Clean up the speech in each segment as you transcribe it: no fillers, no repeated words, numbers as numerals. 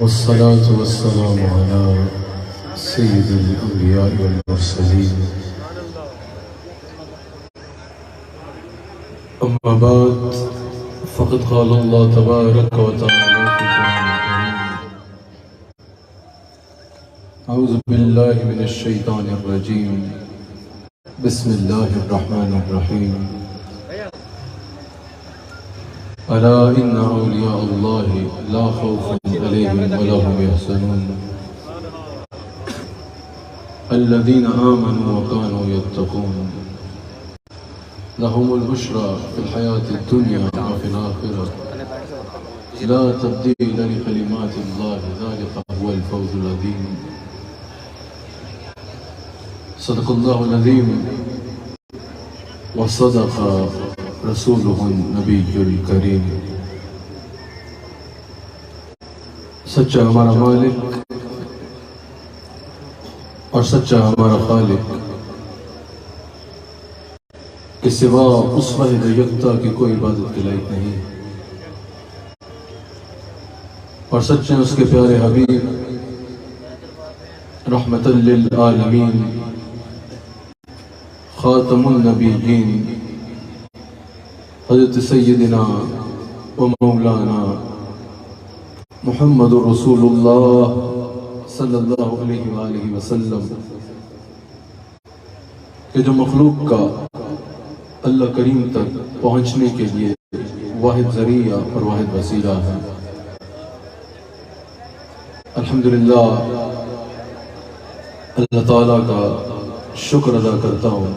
والصلاة والسلام على سيد الأنبياء والمرسلين. أما بعد فقد قال الله تبارك وتعالى في القرآن الكريم: أعوذ بالله من الشيطان الرجيم، بسم الله الرحمن الرحيم. ألا إن أولياء الله لا خوف عليهم ولا هم يحزنون الذين آمنوا وكانوا يتقون لهم البشرى في الحياة الدنيا وفي الآخرة لا تبديل لكلمات الله ذلك هو الفوز العظيم. صدق الله العظيم وصدق رسوله النبی الکریم. سچا ہمارا مالک اور سچا ہمارا خالق کہ سوا اس واحد یکتا کی کوئی عبادت کے لائق نہیں، اور سچے اس کے پیارے حبیب رحمت للعالمین خاتم النبیین حضرت سیدنا و مولانا محمد رسول اللہ صلی اللہ علیہ وآلہ وسلم کہ جو مخلوق کا اللہ کریم تک پہنچنے کے لیے واحد ذریعہ اور واحد وسیلہ ہے. الحمدللہ اللہ تعالیٰ کا شکر ادا کرتا ہوں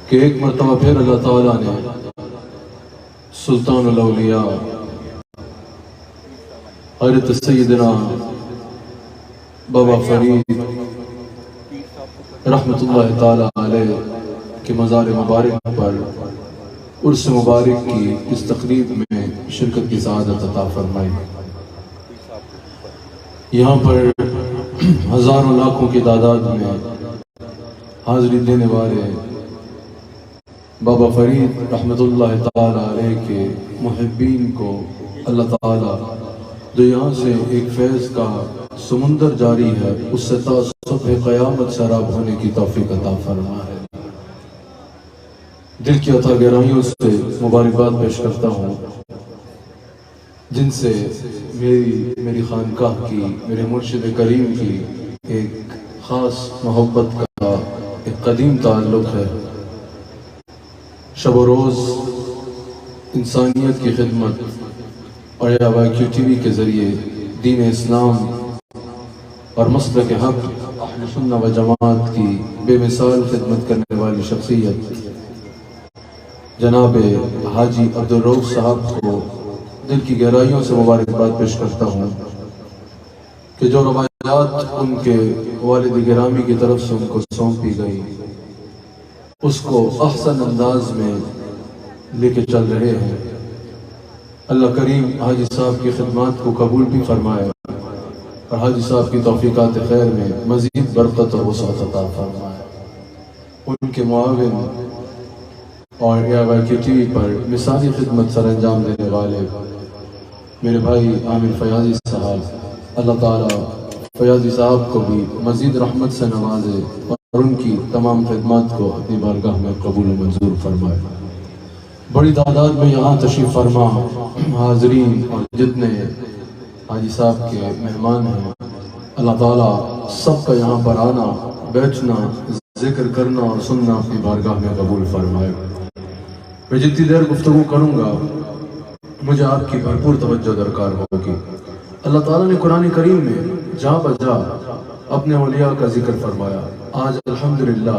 کہ ایک مرتبہ پھر اللہ تعالیٰ نے سلطان الاولیاء حضرت سیدنا بابا فرید رحمت اللہ تعالیٰ علیہ کے مزار مبارک پر عرس مبارک کی اس تقریب میں شرکت کی سعادت عطا فرمائی. یہاں پر ہزاروں لاکھوں کی تعداد میں حاضری دینے والے بابا فرید رحمت اللہ تعالیٰ علیہ کے محبین کو اللہ تعالیٰ جو یہاں سے ایک فیض کا سمندر جاری ہے اس سے تا صبح قیامت سراب ہونے کی توفیق عطا فرمائے. دل کی عطا گہرائیوں سے مبارکباد پیش کرتا ہوں جن سے میری خانقاہ کی، میرے مرشد کریم کی ایک خاص محبت کا ایک قدیم تعلق ہے. شب و روز انسانیت کی خدمت اور YQ TV کے ذریعے دین اسلام اور مسلک حق اہل سنہ و جماعت کی بے مثال خدمت کرنے والی شخصیت جناب حاجی عبدالرؤف صاحب کو دل کی گہرائیوں سے مبارکباد پیش کرتا ہوں کہ جو روایات ان کے والد گرامی کی طرف سے ان کو سونپی گئی اس کو احسن انداز میں لے کے چل رہے ہیں. اللہ کریم حاجی صاحب کی خدمات کو قبول بھی فرمائے اور حاجی صاحب کی توفیقات خیر میں مزید برکت اور وسعت عطا فرمائے. ان کے معاون اور YQ TV پر مثالی خدمت سر انجام دینے والے میرے بھائی عامر فیاضی صاحب، اللہ تعالیٰ فیاضی صاحب کو بھی مزید رحمت سے نوازے اور ان کی تمام خدمات کو اپنی بارگاہ میں قبول و منظور فرمائے. بڑی تعداد میں یہاں تشریف فرما حاضرین اور جتنے حاجی صاحب کے مہمان ہیں، اللہ تعالیٰ سب کا یہاں پر آنا، بیٹھنا، ذکر کرنا اور سننا اپنی بارگاہ میں قبول فرمائے. میں جتنی دیر گفتگو کروں گا مجھے آپ کی بھرپور توجہ درکار ہوگی. اللہ تعالیٰ نے قرآن کریم میں جا بجا اپنے اولیاء کا ذکر فرمایا. آج الحمدللہ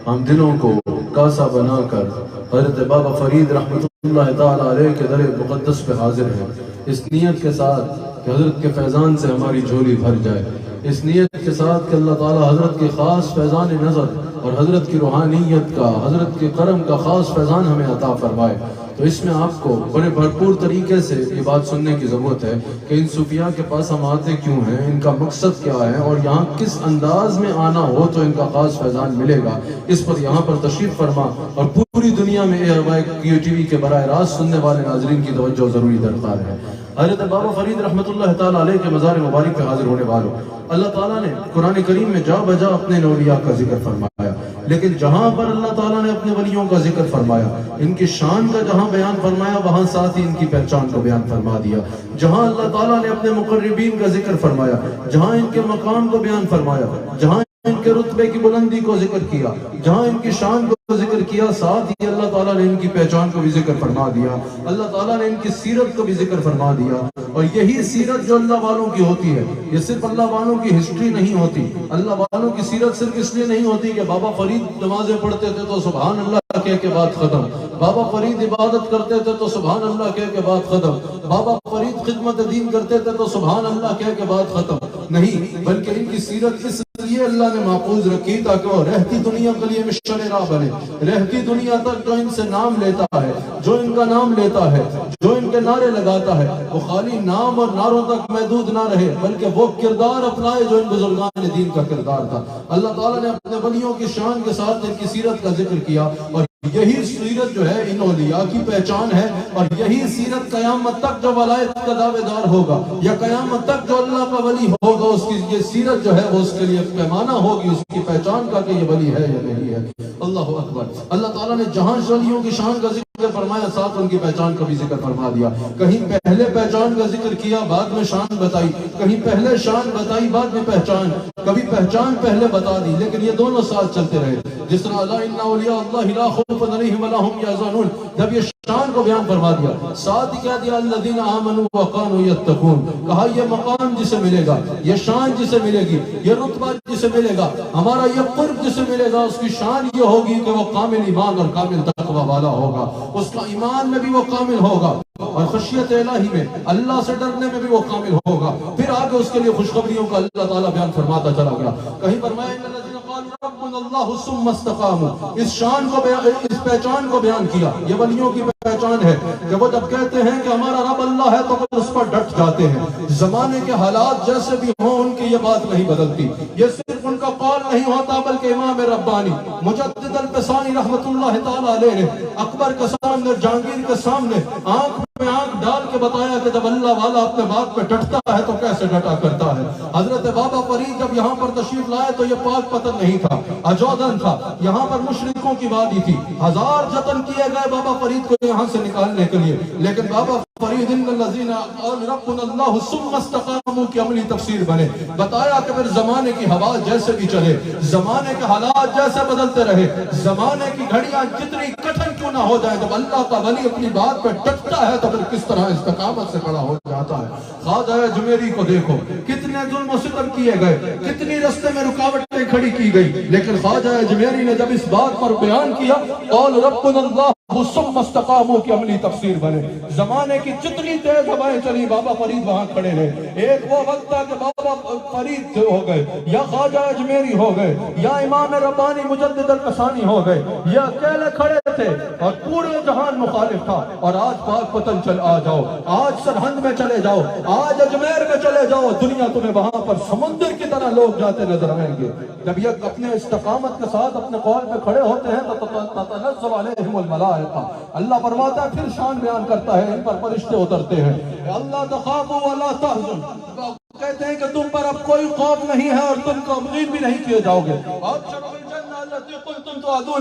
ہم دلوں کو کاسا بنا کر حضرت بابا فرید رحمت اللہ تعالیٰ علیہ کے در مقدس پہ حاضر ہیں، اس نیت کے ساتھ کہ حضرت کے فیضان سے ہماری جھولی بھر جائے، اس نیت کے ساتھ کہ اللہ تعالیٰ حضرت کے خاص فیضان نظر اور حضرت کی روحانیت کا، حضرت کے کرم کا خاص فیضان ہمیں عطا فرمائے. تو اس میں آپ کو بڑے بھرپور طریقے سے یہ بات سننے کی ضرورت ہے کہ ان صوفیاء کے پاس ہم آتے کیوں ہیں، ان کا مقصد کیا ہے، اور یہاں کس انداز میں آنا ہو تو ان کا خاص فیضان ملے گا، اس پر یہاں پر تشریف فرما اور پوری دنیا میں ٹی وی کے براہ راست سننے والے ناظرین کی توجہ ضروری درکار ہے۔ حضرت بابا فرید رحمۃ اللہ تعالیٰ علیہ کے مزار مبارک پہ حاضر ہونے والوں، اللہ تعالیٰ نے قرآن کریم میں جا بجا اپنے اولیاء کا ذکر فرمایا، لیکن جہاں پر اللہ تعالیٰ نے اپنے ولیوں کا ذکر فرمایا، ان کی شان کا جہاں بیان فرمایا، وہاں ساتھ ہی ان کی پہچان کو بیان فرما دیا۔ جہاں اللہ تعالیٰ نے اپنے مقربین کا ذکر فرمایا، جہاں ان کے مقام کو بیان فرمایا، جہاں ان کے رتبے کی بلندی کو ذکر کیا، جہاں ان کی شان کو ذکر کیا، ساتھ ہی اللہ تعالیٰ نے ان کی پہچان کو بھی ذکر فرما دیا، اللہ تعالیٰ نے ان کی سیرت کو بھی ذکر فرما دیا۔ اور یہی سیرت جو اللہ والوں کی ہوتی ہے، یہ صرف اللہ والوں کی ہسٹری نہیں ہوتی، اللہ والوں کی سیرت صرف اس لیے نہیں ہوتی کہ بابا فرید نمازیں پڑھتے تھے تو سبحان اللہ کہہ کے بات ختم، بابا فرید عبادت کرتے تھے تو سبحان اللہ کہہ کے بات ختم، بابا فرید خدمت دین کرتے تھے تو سبحان اللہ کہہ کے بات ختم، نہیں، بلکہ ان کی سیرت اس لیے اللہ نے محفوظ رکھی تاکہ وہ رہتی دنیا کے لیے مشن راہ بنے، رہتی دنیا تک جو ان سے نام لیتا ہے، جو ان کا نام لیتا ہے، جو ان کے نعرے لگاتا ہے، وہ خالی نام اور نعروں تک محدود نہ رہے، بلکہ وہ کردار اپنائے جو ان بزرگان دین کا کردار تھا۔ اللہ تعالیٰ نے اپنے ولیوں کی شان کے ساتھ ان کی سیرت کا ذکر کیا، اور یہی سیرت جو ہے ان اولیاء کی پہچان ہے، اور یہی سیرت قیامت تک جو ولایت کا دعوے دار ہوگا یا قیامت تک جو اللہ کا ولی ہوگا، اس کی یہ سیرت جو ہے وہ اس کے لیے پیمانہ ہوگی اس کی پہچان کا کہ یہ ولی ہے یا نہیں ہے۔ اللہ اکبر۔ اللہ تعالیٰ نے جہاں ولیوں کی شان کا ذکر فرمایا، ساتھ ان کی پہچان کا بھی ذکر فرما دیا۔ کہیں پہلے پہچان کا ذکر کیا، بعد میں شان بتائی، کہیں پہلے شان بتائی بعد میں پہچان، کبھی پہچان پہلے بتا دی، لیکن یہ دونوں ساتھ چلتے رہے۔ جس طرح الا ان اولیاء اللہ لا خوف علیہم ولا هم یحزنون، جب یہ شان کو بیان فرما دیا، ساتھ ہی کہہ دیا الذین آمنوا وکانوا یتقون، کہا یہ مقام جسے ملے گا، یہ شان جسے ملے گی، یہ رتبہ جسے ملے گا، ہمارا یہ قرب جسے ملے گا، اس کی شان یہ ہوگی کہ وہ کامل ایمان اور کامل تقوی والا ہوگا، اس کا ایمان میں بھی وہ کامل ہوگا اور خشیت الہی میں، اللہ سے ڈرنے میں بھی وہ کامل ہوگا۔ پھر آگے اس کے لیے خوشخبریوں کا اللہ تعالیٰ بیان فرماتا چلا گیا۔ کہیں فرمایا ان الذین قالوا ربنا اللہ ثم استقاموا، اس شان کو اس پہچان کو بیان کیا، یہ ولیوں کی پہچان ہے کہ وہ جب کہتے ہیں کہ ہمارا رب اللہ ہے تو وہ اس پر ڈٹ جاتے ہیں، زمانے کے حالات جیسے بھی ہوں ان کی یہ بات نہیں بدلتی، یہ صرف ان کا قول نہیں ہوتا بلکہ امام ربانی مجدد الفسانی رحمت اللہ تعالیٰ علیہ نے اکبر کے سامنے، جہانگیر کے سامنے آنکھ میں آنکھ ڈال کے بتایا کہ جب اللہ والا اپنے بات پہ ڈٹتا ہے تو کیسے ڈٹا کرتا ہے۔ حضرت بابا فرید جب یہاں پر تشریف لائے تو یہ پاک پتن نہیں تھا، اجودن تھا، یہاں پر مشرکوں کی وادی تھی، ہزار جتن کیے گئے بابا فرید کو یہاں سے نکالنے کے لیے، لیکن بابا فرید ان الذین قالوا ربنا اللہ ثم استقاموا کی عملی تفسیر بنے، بتایا کہ پھر زمانے کی ہوا جیسے بھی چلے، زمانے کے حالات جیسے بدلتے رہے، زمانے کی گھڑیاں جتنی کٹھن کیوں نہ ہو جائے، جب اللہ کا ولی اپنی بات پہ ڈٹتا ہے تو پھر کس طرح استقامت سے کھڑا ہو جاتا ہے۔ خواجہ اجمیری کو دیکھو، کتنے ظلم و ستم کیے گئے، کتنی رستے میں رکاوٹیں کھڑی کی گئی، لیکن خواجہ اجمیری نے جب اس بات پر بیان کیا، قول ربنا اللہ ثم استقاموا کی عملی تفسیر بنے۔ زمانے کی جتنی تیز ہوائیں چلی، بابا فرید وہاں کھڑے رہے۔ ایک وہ وقت تھا کہ بابا فرید ہو گئے یا خواجہ اجمیری ہو گئے یا امام ربانی مجدد الفسانی ہو گئے، یہ اکیلے کھڑے تھے اور پورے جہان مخالف تھا، اور آج پاک پتن چل آ جاؤ، آج سرہند میں چلے جاؤ، آج اجمیر میں چلے جاؤ، دنیا تمہیں وہاں پر سمندر کی طرح لوگ جاتے نظر آئیں گے۔ جب یہ اپنے استقامت کے ساتھ اپنے قول پہ کھڑے ہوتے ہیں تو تتنزل علیہم الملائکہ، اللہ فرماتا ہے، پھر شان بیان کرتا ہے، ان پر فرشتے اترتے ہیں، اللہ تخافوا ولا تحزنوا، کہتے ہیں کہ تم پر اب کوئی خوف نہیں ہے اور تم غمگین بھی نہیں کیے جاؤ گے،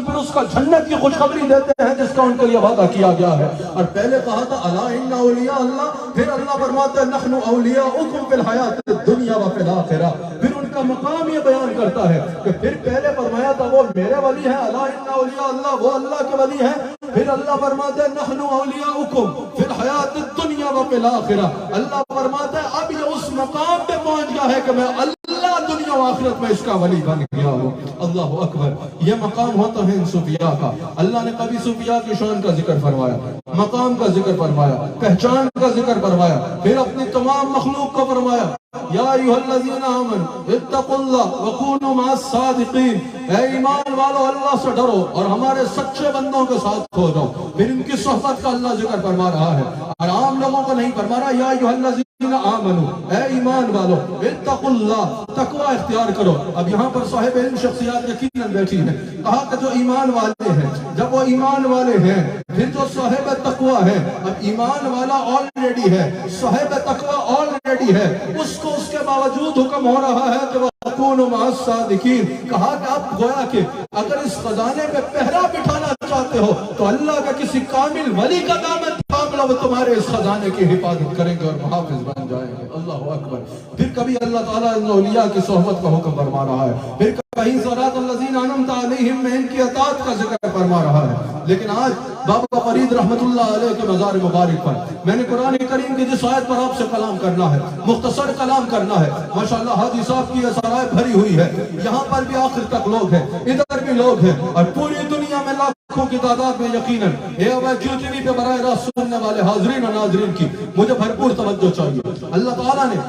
پھر اس کا جنت کی خوشخبری دیتے ہیں جس کا ان کے لیے وعدہ کیا گیا ہے۔ اور پہلے کہا تھا الا ان اولیاء اللہ، پھر اللہ فرماتا ہے نحن اولیاؤکم فی الحیات الدنیا وفی الاخرہ، پھر ان کا مقام یہ بیان کرتا ہے کہ پھر پہلے فرمایا تھا وہ میرے ولی ہیں، الا ان اولیاء اللہ، وہ اللہ کے ولی ہیں، پھر اللہ فرماتا ہے نحن اولیاؤکم فی الحیات الدنیا وفی الاخرہ، اللہ فرماتا ہے اب یہ اس مقام پہ پہنچ گیا ہے کہ میں اللہ اللہ دنیا و آخرت میں اس کا ولی بن گیا ہو۔ اللہ اکبر، یہ مقام ہوتا ہے ان صوفیاء کا۔ اللہ نے کبھی صوفیاء کی شان کا ذکر فرمایا، مقام کا ذکر فرمایا، پہچان کا ذکر فرمایا، پھر اپنی تمام مخلوق کو فرمایا یا ایھا الذین آمنوا اتقوا اللہ وکونوا مع الصادقین، اے ایمان والو اللہ سے ڈرو اور ہمارے سچے بندوں کے ساتھ ہو جاؤ۔ پھر ان کی صحبت کا اللہ ذکر فرما رہا ہے، اور عام لوگوں کو نہیں فرما رہا یا ایھا الذین آمنوا، اے ایمان والو اتقوا اللہ، تقوی اختیار کرو۔ اب یہاں پر صاحب علم شخصیات یقیناً بیٹھی ہیں، کہا کہ جو ایمان والے ہیں، جب وہ ایمان والے ہیں پھر جو صاحب تقوی ہے، اب ایمان والا آلریڈی ہے، صاحب تقوی آلریڈی ہے، اس کو اس کے باوجود حکم ہو رہا ہے کہ وَكُونُوا مَعَ الصَّادِقِينَ۔ کہا کہ اب گویا کہ اگر اس خزانے پہ پہرا بٹھانا چاہتے ہو تو اللہ کا کسی کامل ولی کا دامن تھام لو، وہ تمہارے اس خزانے کی حفاظت کریں گے اور محافظ بن جائیں گے۔ اللہ اکبر۔ پھر کبھی اللہ تعالیٰ ان اولیاء کی صحبت کا حکم فرما رہا ہے، پھر کہیں صراط الذین انعمت علیہم میں ان کی اطاعت کا ذکر فرما رہا ہے۔ لیکن آج بابا فرید رحمت اللہ علیہ کے مزار مبارک پر میں نے قرآن کریم کی جس آیت پر آپ سے کلام کرنا ہے، مختصر کلام کرنا ہے، ماشاءاللہ حاجی صاحب کی یہ سرائے بھری ہوئی ہے، یہاں پر بھی آخر تک لوگ ہیں، ادھر بھی لوگ ہیں، اور پوری دنیا میں لاکھوں کی تعداد میں یقیناً QTV پہ براہ راست سننے والے حاضرین اور ناظرین کی مجھے بھرپور توجہ چاہیے۔ اللہ تعالیٰ نے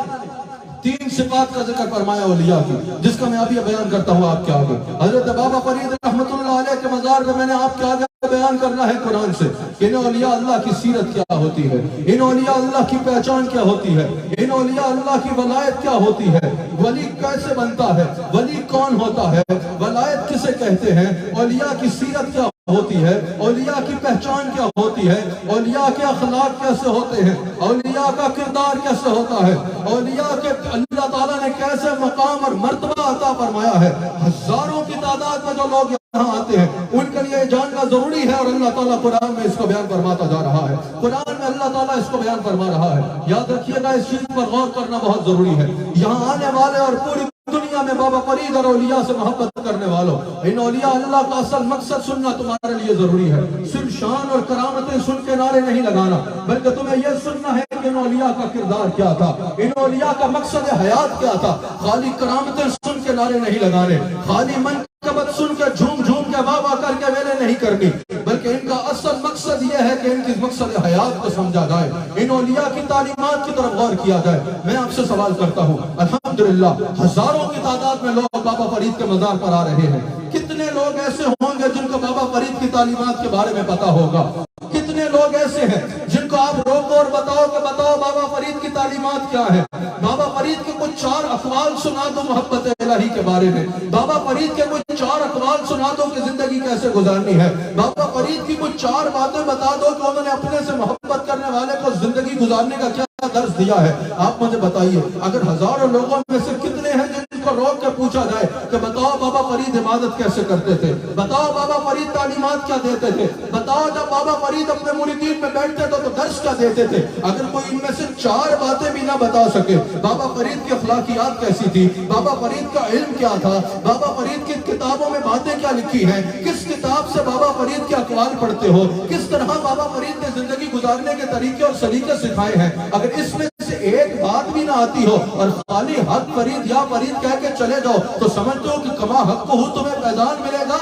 تین صفات کا ذکر فرمایا اولیاء کی، جس کا میں اب یہ بیان کرتا ہوں آپ کے آگے۔ حضرت بابا فرید رحمت اللہ علیہ کے مزار پہ میں نے آپ کے آگے بیان کرنا ہے قرآن سے کہ ان اولیاء اللہ کی سیرت کیا ہوتی ہے، ان اولیاء اللہ کی پہچان کیا ہوتی ہے، ان اولیاء اللہ کی ولایت کیا ہوتی ہے، ولی کیسے بنتا ہے، ولی کون ہوتا ہے، ولایت کسے کہتے ہیں، اولیاء کی سیرت کیا ہوتی ہے، اولیاء کی پہچان کیا ہوتی ہے، اولیاء کے اخلاق کیسے ہوتے ہیں، اولیاء کا کردار کیسے ہوتا ہے، اولیاء کے اللہ تعالیٰ نے کیسے مقام اور مرتبہ عطا فرمایا ہے۔ ہزاروں کی تعداد میں جو لوگ یہاں آتے ہیں ان کے لیے جاننا ضروری ہے، اور اللہ تعالیٰ قرآن میں اس کو بیان فرماتا جا رہا ہے، قرآن میں اللہ تعالیٰ اس کو بیان فرما رہا ہے۔ یاد رکھیے گا، اس چیز پر غور کرنا بہت ضروری ہے۔ یہاں آنے والے اور پوری دنیا میں بابا فرید اور اولیاء سے محبت کرنے والوں، ان اولیاء اللہ کا اصل مقصد سننا تمہارے لیے ضروری ہے۔ صرف شان اور کرامتیں سن کے نعرے نہیں لگانا، بلکہ تمہیں یہ سننا ہے کہ ان اولیاء کا کردار کیا تھا، ان اولیاء کا مقصد حیات کیا تھا۔ خالی کرامتیں سن کے نعرے نہیں لگانے، خالی منقبت سن کے جھوم جھوم کے واہ واہ کر کے ویلے نہیں کرنی، بلکہ ان کا اصل مقصد یہ ہے کہ ان کی مقصد حیات کو سمجھا جائے، ان اولیاء کی تعلیمات کی طرف غور کیا جائے۔ میں آپ سے سوال کرتا ہوں، الحمدللہ ہزاروں کی تعداد میں لوگ بابا فرید کے مزار پر آ رہے ہیں، کتنے لوگ ایسے ہوں گے جن کو بابا فرید کی تعلیمات کے بارے میں پتا ہوگا؟ کتنے لوگ ایسے ہیں جن کو آپ روکو اور بتاؤ کہ بتاؤ بابا فرید کی تعلیمات کیا ہے؟ بابا فرید کے کچھ 4 اقوال سنا دو محبت الہی کے بارے میں، بابا فرید کے کچھ 4 اقوال سنا دو کہ زندگی کیسے گزارنی ہے، بابا فرید کی کچھ 4 باتیں بتا دو کہ انہوں نے اپنے سے محبت کرنے والے کو زندگی گزارنے کا کیا درس دیا ہے۔ آپ مجھے بتائیے، اگر ہزاروں لوگوں میں سے کتنے ہیں جن کو روک کے پوچھا جائے کہ بتاؤ بابا فرید عبادت کیسے کرتے تھے، بتاؤ بابا فرید تعلیمات کیا دیتے تھے، بتاؤ جب بابا فرید اپنے مریدین میں بیٹھتے تھے تو درس کیا دیتے تھے، اگر کوئی ان میں سے 4 باتیں بھی نہ بتا سکے، بابا فرید کی اخلاقیات کیسی تھی، بابا فرید کا علم کیا تھا، بابا فرید کی کتابوں میں باتیں کیا لکھی ہیں، کس کتاب سے بابا فرید کے اقوال پڑھتے ہو، کس طرح بابا فرید نے زندگی گزارنے کے طریقے اور سلیقے سکھائے ہیں، اگر اس میں سے ایک بات بھی نہ آتی ہو اور خالی حق فرید یا فرید کہہ کے چلے جاؤ تو سمجھتے ہو کہ کما حق کو تمہیں فیضان ملے گا۔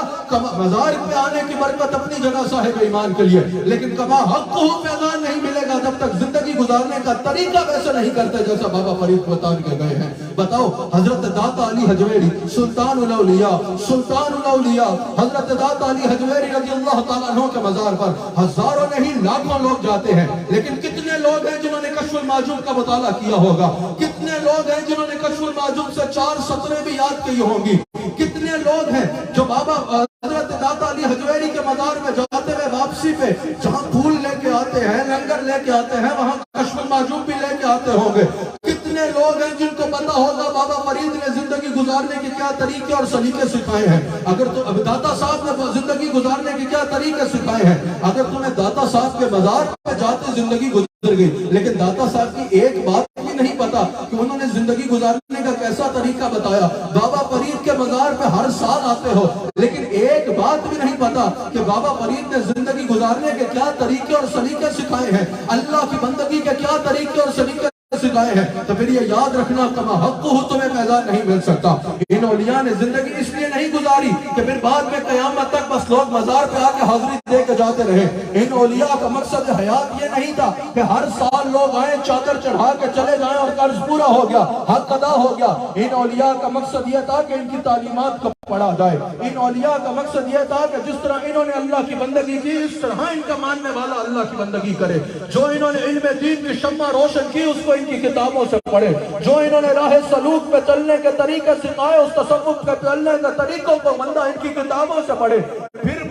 مزار پہ آنے کی برکت اپنی جگہ صاحب ایمان کے لیے، لیکن کما حق کو فیضان نہیں ملے گا جب تک زندگی گزارنے کا طریقہ ویسے نہیں کرتے جیسا بابا فرید بتا کے گئے ہیں۔ بتاؤ، حضرت داتا علی حجویری سلطان الاولیاء حضرت داتا علی حجویری رضی اللہ تعالیٰ عنہ کے مزار پر ہزاروں نہیں لاکھوں لوگ جاتے ہیں، لیکن کتنے لوگ ہیں جنہوں نے کشف المعجوب کا مطالعہ کیا ہوگا؟ کتنے لوگ ہیں جنہوں نے کشف المعجوب سے 4 سطریں بھی یاد کی ہوں گی؟ کتنے لوگ ہیں جو بابا حضرت داتا علی حجویری کے مزار میں جاتے ہوئے واپسی پہ جہاں پھول لے کے آتے ہیں، لنگر لے کے آتے ہیں، وہاں کشف المعجوب بھی لے کے آتے ہوں گے؟ کتنے لوگ ہیں جن کو پتا ہوگا بابا فرید نے زندگی گزارنے کے کیا طریقے اور سلیقے سکھائے ہیں؟ اگر تو داتا صاحب نے زندگی گزارنے کے کیا طریقے سکھائے ہیں؟ اگر تمہیں داتا صاحب کے مزار پہ جاتے زندگی گزر گئی، لیکن داتا صاحب کی ایک بات بھی نہیں پتا کہ انہوں نے زندگی گزارنے کا کیسا طریقہ بتایا، بابا فرید کے مزار پہ ہر سال آتے ہو لیکن ایک بات بھی نہیں پتا کہ بابا فرید نے زندگی گزارنے کے کیا طریقے اور سلیقے سکھائے ہیں، اللہ کی بندگی کے کیا طریقے اور سلیقے گئے ہیں تو پھر یہ یاد رکھنا کما حق ہو تمہیں فیضان نہیں مل سکتا۔ ان اولیاء نے زندگی اس لیے نہیں گزاری کہ پھر بعد میں قیامت تک بس لوگ مزار پہ آ کے حاضری دے کے جاتے رہے۔ ان اولیاء کا مقصد حیات یہ نہیں تھا کہ ہر سال لوگ آئیں چادر چڑھا کے چلے جائیں اور قرض پورا ہو گیا، حق ادا ہو گیا۔ ان اولیاء کا مقصد یہ تھا کہ ان کی تعلیمات کو پڑھا جائے۔ ان اولیاء کا مقصد یہ تھا کہ جس طرح انہوں نے اللہ کی بندگی کی اس طرح ان کا ماننے والا اللہ کی بندگی کرے۔ جو انہوں نے علم دین کی شمع روشن کی اس کو ان کی کتابوں سے پڑھے۔ جو انہوں نے راہ سلوک پہ چلنے کے طریقے سکھائے اس تصوف پہ چلنے کے طریقوں کو بندہ ان کی کتابوں سے پڑھے، پھر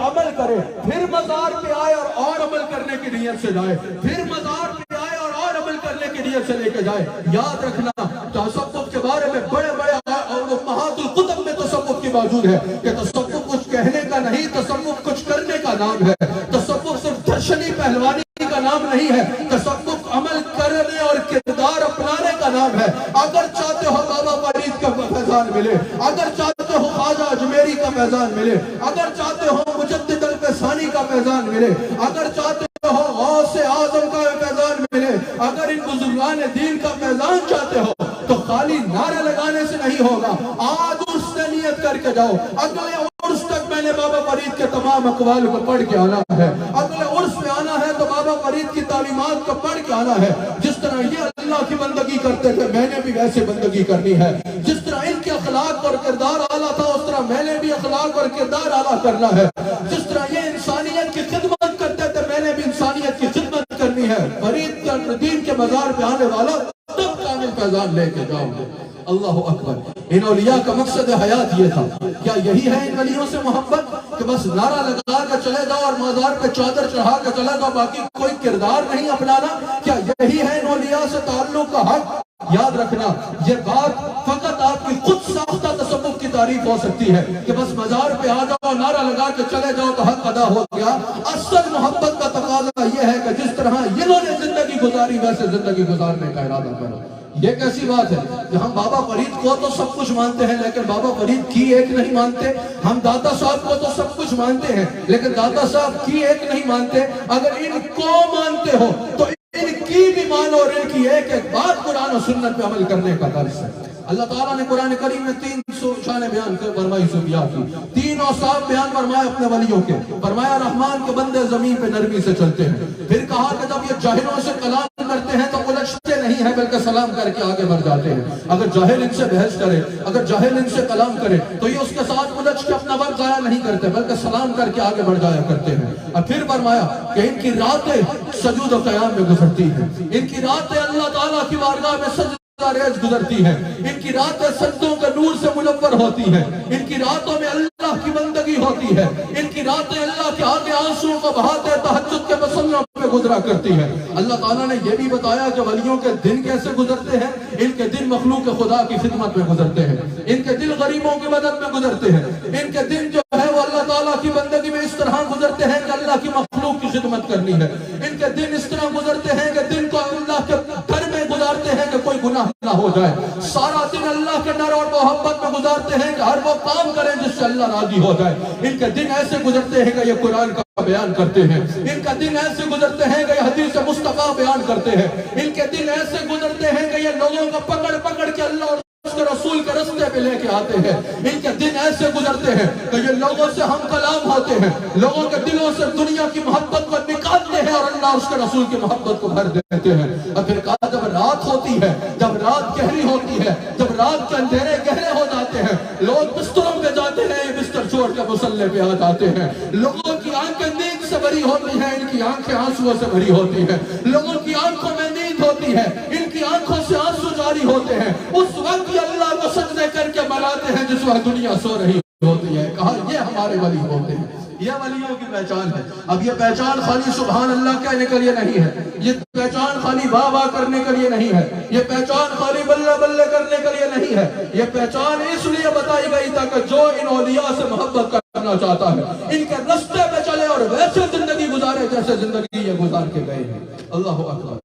عمل کرے، پھر مزار پہ آئے اور عمل کرنے کی نیت سے جائے، پھر مزار پہ آئے اور عمل کرنے کی نیت سے لے کے جائے۔ یاد رکھنا تصوف کے بارے میں بڑے امہات الکتب میں تصوف کی موجود ہے کہ تصوف کچھ کہنے کا نہیں، تصوف کچھ کرنے کا نام ہے۔ تصوف صرف درشنی پہلوانی کا نام نہیں ہے، تصوف عمل کرنے اور کردار اپنانے کا نام ہے۔ اگر چاہتے ہو بابا فرید کا فیضان ملے، اگر چاہتے ہو خواجہ اجمیری کا فیضان ملے، اگر چاہتے ہو مجدد الفسانی کا فیضان ملے، اگر چاہتے ہو غوث اعظم کا فیضان ملے، اگر ان بزرگان دین کا فیضان چاہتے ہو تو خالی نعرہ لگانے سے نہیں ہوگا۔ آج عرس سے نیت کر کے جاؤ، اگلے عرس تک میں نے بابا فرید کے تمام اقوال کو پڑھ کے آنا ہے، اگلے عرس میں آنا ہے تو بابا فرید کی تعلیمات کو پڑھ کے آنا ہے۔ جس طرح یہ اللہ کی بندگی کرتے تھے میں نے بھی ویسے بندگی کرنی ہے۔ جس طرح ان کے اخلاق اور کردار اعلیٰ تھا اس طرح میں نے بھی اخلاق اور کردار اعلیٰ کرنا ہے۔ جس طرح یہ انسانیت کی خدمت کرتے تھے میں نے بھی انسانیت کی خدمت کرنی ہے۔ فرید کا دین کے مزار پہ آنے والا تب کامل فیضان لے کے جاؤ گے۔ اللہ اکبر۔ ان اولیاء کا مقصد حیات یہ تھا۔ کیا یہی ہے ان ولیوں سے محبت کہ بس نعرہ لگا کے چلے جاؤ اور مزار پہ چادر چڑھا کے چلے جاؤ، باقی کوئی کردار نہیں اپنانا؟ کیا یہی ہے ان اولیاء سے تعلق کا حق؟ یاد رکھنا یہ بات فقط آپ کی خود ساختہ تصوف کی تعریف ہو سکتی ہے کہ بس مزار پہ آ جاؤ نعرہ لگا کے چلے جاؤ تو حق ادا ہو گیا۔ اصل محبت کا تقاضا یہ ہے کہ جس طرح انہوں نے زندگی گزاری ویسے زندگی گزارنے کا ارادہ کرو۔ یہ کیسی بات ہے کہ ہم بابا فرید کو تو سب کچھ مانتے ہیں لیکن بابا فرید کی ایک نہیں مانتے، ہم داتا صاحب کو تو سب کچھ مانتے ہیں لیکن داتا صاحب کی ایک نہیں مانتے۔ اگر ان کو مانتے ہو تو ان کی بھی مانو اور ان کی ایک ایک بات قرآن و سنت پہ عمل کرنے کا درس ہے۔ اللہ تعالیٰ نے قرآن کریم میں 300 شان بیان فرمائی صوفیاء کی، 3 اوصاف بیان فرمائے اپنے ولیوں کے۔ فرمایا رحمان کے بندے زمین پہ نرمی سے چلتے ہیں۔ پھر کہا کہ جب یہ جاہلوں سے کلام کرتے ہیں تو الجھتے نہیں ہیں بلکہ سلام کر کے آگے بڑھ جاتے ہیں۔ اگر جاہل ان سے بحث کرے، اگر جاہل ان سے کلام کرے تو یہ اس کے ساتھ الجھ کے اپنا وقت ضائع نہیں کرتے بلکہ سلام کر کے آگے بڑھ جایا کرتے ہیں۔ اور پھر فرمایا کہ ان کی راتیں سجود و قیام میں گزرتی ہیں، ان کی راتیں اللہ تعالیٰ کی بارگاہ میں سجدہ ریز گزرتی ہیں، ان کی راتیں سجدوں کے نور سے منور ہوتی ہیں، ان کی راتوں میں اللہ کی بندگی ہوتی ہے، ان کی راتیں اللہ کے آگے آنسوں کو بہاتے تہجد کے مسلوں پہ گزرا کرتی ہیں۔ اللہ تعالیٰ نے یہ بھی بتایا کہ ولیوں کے دن کیسے گزرتے ہیں۔ ان کے دن مخلوق خدا کی خدمت میں گزرتے ہیں، ان کے دن غریبوں کی مدد میں گزرتے ہیں، ان کے دن جو ہے وہ اللہ تعالیٰ کی بندگی میں اس طرح گزرتے ہیں کہ اللہ کی مخلوق کی خدمت کرنی ہے۔ ان کے دن اس طرح گزرتے ہیں کہ دن کو اللہ کے گھر میں گزارتے ہیں کہ کوئی گناہ نہ ہو جائے، سارا دن اللہ کے ڈر اور محبت میں گزارتے ہیں کہ ہر وہ کام کریں جس سے اللہ راضی ہو جائے۔ ان کے دن ایسے گزرتے ہیں کہ یہ قرآن کا بیان کرتے ہیں، ان کا دن ایسے گزرتے ہیں کہ یہ حدیث مصطفیٰ بیان کرتے ہیں، ان کے دن ایسے گزرتے ہیں کہ یہ لوگوں کو پکڑ پکڑ کے اللہ اور اس کے رسول کے رستے پہ لے کے آتے ہیں۔ ان کے دن ایسے گزرتے ہیں کہ یہ لوگوں سے ہم کلام ہوتے ہیں، لوگوں کے دلوں سے دنیا کی محبت کو نکالتے ہیں اور اللہ اس کے رسول کی محبت کو بھر دیتے ہیں۔ اور پھر کہا جب رات ہوتی ہے، جب رات گہری ہوتی ہے، جب رات کے اندھیرے گہرے ہو جاتے ہیں، لوگ بستروں پہ جاتے ہیں، یہ بستر چھوڑ کے مصلے پہ آ جاتے ہیں۔ لوگوں کی آنکھیں نیند سے بھری ہوتی ہیں، ان کی آنکھیں آنسوؤں سے بھری ہوتی ہیں۔ لوگوں کی آنکھوں میں نیند ہوتی ہے، ان کی آنکھوں سے آنسو جاری ہوتے ہیں۔ اس وقت اللہ کو سجدے کر کے ملاتے ہیں جس وقت دنیا سو رہی ہوتی ہے۔ کہا یہ ہمارے ولی ہوتے ہیں، یہ ولیوں کی پہچان ہے۔ اب یہ پہچان خالی سبحان اللہ کہنے کے لیے نہیں ہے، یہ پہچان خالی واہ واہ کرنے کے لیے نہیں ہے، یہ پہچان خالی بلے بلے کرنے کے لیے نہیں ہے، یہ پہچان اس لیے بتائی گئی تھا کہ جو ان اولیاء سے محبت کرنا چاہتا ہے ان کے رستے پہ چلے اور ویسے زندگی گزارے جیسے زندگی یہ گزار کے گئے ہیں۔ اللہ اکبر۔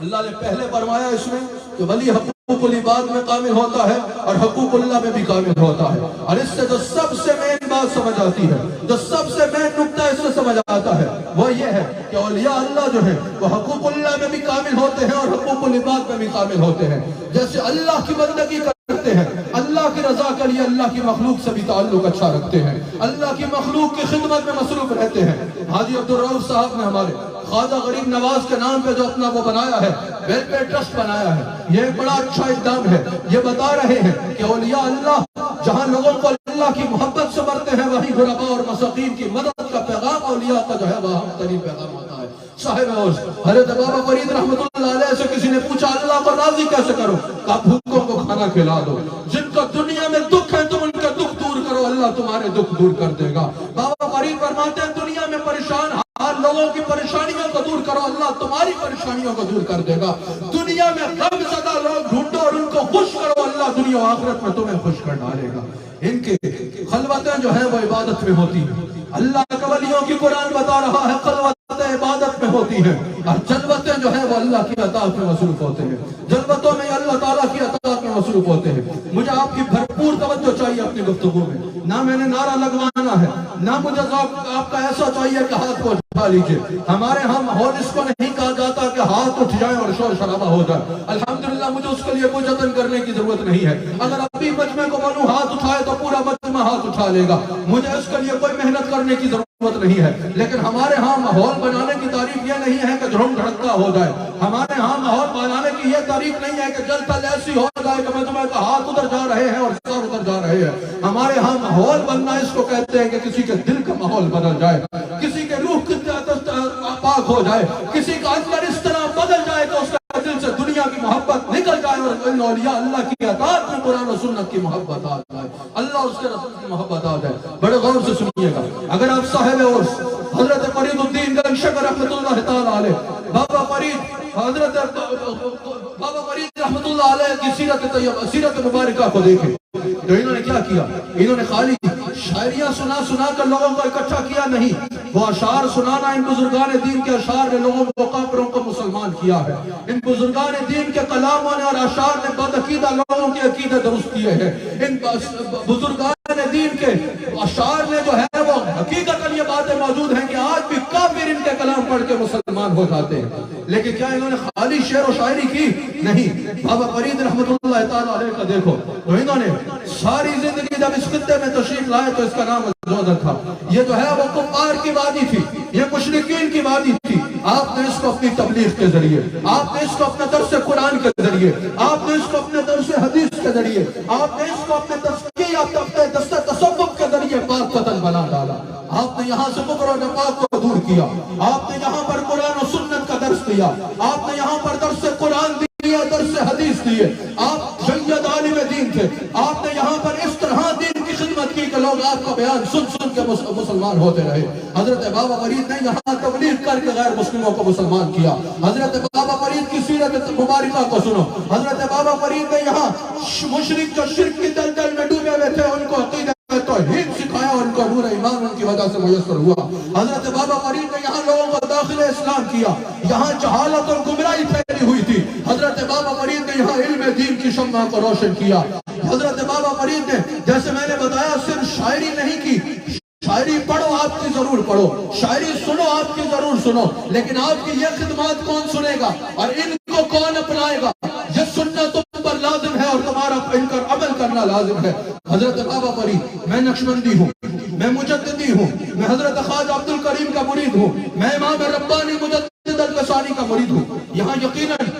اللہ نے پہلے فرمایا اس میں کہ ولی حقوق العباد میں کامل ہوتا ہے اور حقوق اللہ میں بھی کامل ہوتا ہے، اور اس سے جو سب سے مین بات سمجھ آتی ہے، جو سب سے مین نکتہ اس سے سمجھ آتا ہے وہ یہ ہے کہ اولیاء اللہ جو ہیں وہ حقوق اللہ میں بھی کامل ہوتے ہیں اور حقوق العباد میں بھی کامل ہوتے ہیں. جیسے اللہ کی بندگی کرتے ہیں، اللہ کی رضا کے لیے اللہ کی مخلوق سے بھی تعلق اچھا رکھتے ہیں، اللہ کی مخلوق کی خدمت میں مصروف رہتے ہیں. حاجی عبدالرؤف صاحب نے ہمارے خواجہ غریب نواز کے نام پہ جو اپنا وہ بنایا ہے، ویلفیئر ٹرسٹ بنایا ہے، یہ ایک بڑا اچھا اقدام ہے. یہ بتا رہے ہیں کہ اولیاء اللہ جہاں لوگوں کو اللہ کی محبت سے مرتے ہیں، وہیں غرباء اور مساکین کی مدد کا پیغام اولیاء کا جو ہے وہ اہم ترین پیغام ہوتا ہے. صاحب عرش حضرت بابا فرید رحمت اللہ علیہ سے کسی نے پوچھا اللہ کو راضی کیسے کرو؟ کہا بھوکوں کو کھانا کھلا دو. جن کا دنیا میں دکھ ہے تم ان کا دکھ دور کرو، اللہ تمہارے دکھ دور کر دے گا. بابا فرید فرماتے ہیں دنیا میں پریشان ہر لوگوں کی پریشانیوں کو دور کرو، اللہ تمہاری پریشانیوں کو دور کر دے گا. دنیا میں غم زدہ لوگ ڈھونڈو اور ان کو خوش کرو، اللہ دنیا و آخرت میں تمہیں خوش کر ڈالے گا. ان کے خلوتیں جو ہیں وہ عبادت میں ہوتی ہیں. اللہ کے ولیوں کی قرآن بتا رہا ہے خلوتیں عبادت میں ہوتی ہیں، اور جلوتیں جو ہیں وہ اللہ کی اطاعت میں مصروف ہوتے ہیں. جلوتوں میں اللہ تعالیٰ کی اطاعت میں مصروف ہوتے ہیں. مجھے آپ کی بھرپور توجہ چاہیے اپنی گفتگو میں. نہ میں نے نعرہ لگوانا ہے، نہ مجھے آپ کا ایسا چاہیے کہ ہاتھ کو اٹھا لیجئے. ہمارے ہاں ماحول اس کو نہیں کہا جاتا کہ ہاتھ اٹھ جائیں اور شور شرابہ ہو جائے. الحمدللہ مجھے اس کے لیے کوئی جتن کرنے کی ضرورت نہیں ہے. اگر ابھی مجمع کو بنوں ہاتھ اٹھائے تو پورا مجمع ہاتھ اٹھا لے گا. مجھے اس کے لیے کوئی محنت کرنے کی ضرورت نہیں ہے. لیکن ہمارے ہاں ماحول بنانے کی تعریف یہ نہیں ہے کہ دھڑم دھڑکتا ہو جائے. ہمارے ہاں ماحول بنانے کی یہ تعریف نہیں ہے کہ جلتا ایسی ہو جائے کہ مجمع کا ہاتھ ادھر جا رہے ہیں اور سر ادھر جا رہے ہیں. ہمارے ہاں ماحول بننا اس کو کہتے ہیں کہ کسی کے دل کا ماحول بدل جائے، کسی کے روح کی پاک ہو جائے، کسی کا اندر اس طرح بدل جائے کہ اس کا دل سے دنیا کی محبت نکل جائے اور اولیاء اللہ کی اطاعت میں قرآن و سنت کی محبت آ جائے، اللہ اس کے رسول کی محبت آ جائے. بڑے غور سے سنیے گا. اگر آپ صاحب عرس حضرت فرید الدین گنج شکر رحمت اللہ تعالی علیہ بابا فرید رحمت اللہ علیہ کی سیرت مبارکہ کو دیکھیں تو انہوں نے کیا کیا؟ انہوں نے خالی شاعریاں سنا کر لوگوں کو اکٹھا کیا نہیں، وہ اشعار سنانا. ان بزرگان دین کے اشعار نے لوگوں کو کافروں کو مسلمان کیا ہے. ان بزرگان دین کے کلاموں نے اور اشعار نے بدعقیدہ لوگوں کے عقیدے درست کیے ہیں. ان بزرگان دین کے اشعار نے جو ہے وہ حقیقت یہ باتیں موجود ہیں کہ آج بھی کافر ان کے کلام پڑھ کے مسلمان ہو جاتے ہیں. لیکن کیا انہوں نے خالی شعر و شاعری کی؟ نہیں. بابا فرید رحمت اللہ تعالی علیہ کا دیکھو تو انہوں نے ساری زندگی جب اس خطے میں تشریف لائے تو اس کا نام زودہ تھا. یہ جو ہے وہ کفار کی وادی تھی، یہ مشرکین کی وادی تھی. آپ نے اس کو اپنی تبلیغ کے ذریعے، آپ نے اس کو اپنے درس قرآن کے ذریعے، آپ نے اس کو اپنے درس حدیث کے ذریعے، آپ نے اس کو اپنے تزکیہ اپنے دست تصوف کے ذریعے پاک قتل بنا ڈالا. آپ نے یہاں سے کفر و نفاق کو دور کیا. آپ نے یہاں پر قرآن و سنت کا درس دیا. آپ نے یہاں پر درس قرآن دیا، درس حدیث دیے. آپ سید عالم دین تھے. آپ نے یہاں پر اس طرح دین کی خدمت کی کہ لوگ آپ کا بیان سن کے مسلمان ہوتے رہے. حضرت بابا فرید نے یہاں تبلیغ کر کے غیر مسلموں کو مسلمان کیا. حضرت بابا فرید کی سیرت مبارکہ کو سنو. حضرت بابا فرید نے یہاں مشرک جو شرک کی دلدل میں ڈوبے ہوئے تھے ان کو عقیدہ توحید سکھایا، ان کو نور ایمان ان کی وجہ سے میسر ہوا. حضرت بابا فرید نے یہاں لوگوں کو داخل اسلام کیا. یہاں جہالت اور گمراہی پھیلی ہوئی تھی. حضرت بابا فرید نے یہاں علم دین کی شمع کو روشن کیا. حضرت بابا فرید نے جیسے میں نے بتایا صرف شاعری نہیں کی. شاعری پڑھو آپ کی ضرور پڑھو، شاعری سنو آپ کی ضرور سنو، لیکن آپ کی یہ خدمات کون سنے گا اور ان کو کون اپنائے گا؟ یہ سننا تم پر لازم ہے اور تمہارا ان پر عمل کرنا لازم ہے. حضرت بابا فرید میں نقشبندی ہوں، میں مجددی ہوں، میں حضرت خواجہ عبدالکریم کا مرید ہوں، میں امام ربانی مجدد القسانی کا مرید ہوں. یہاں یقیناً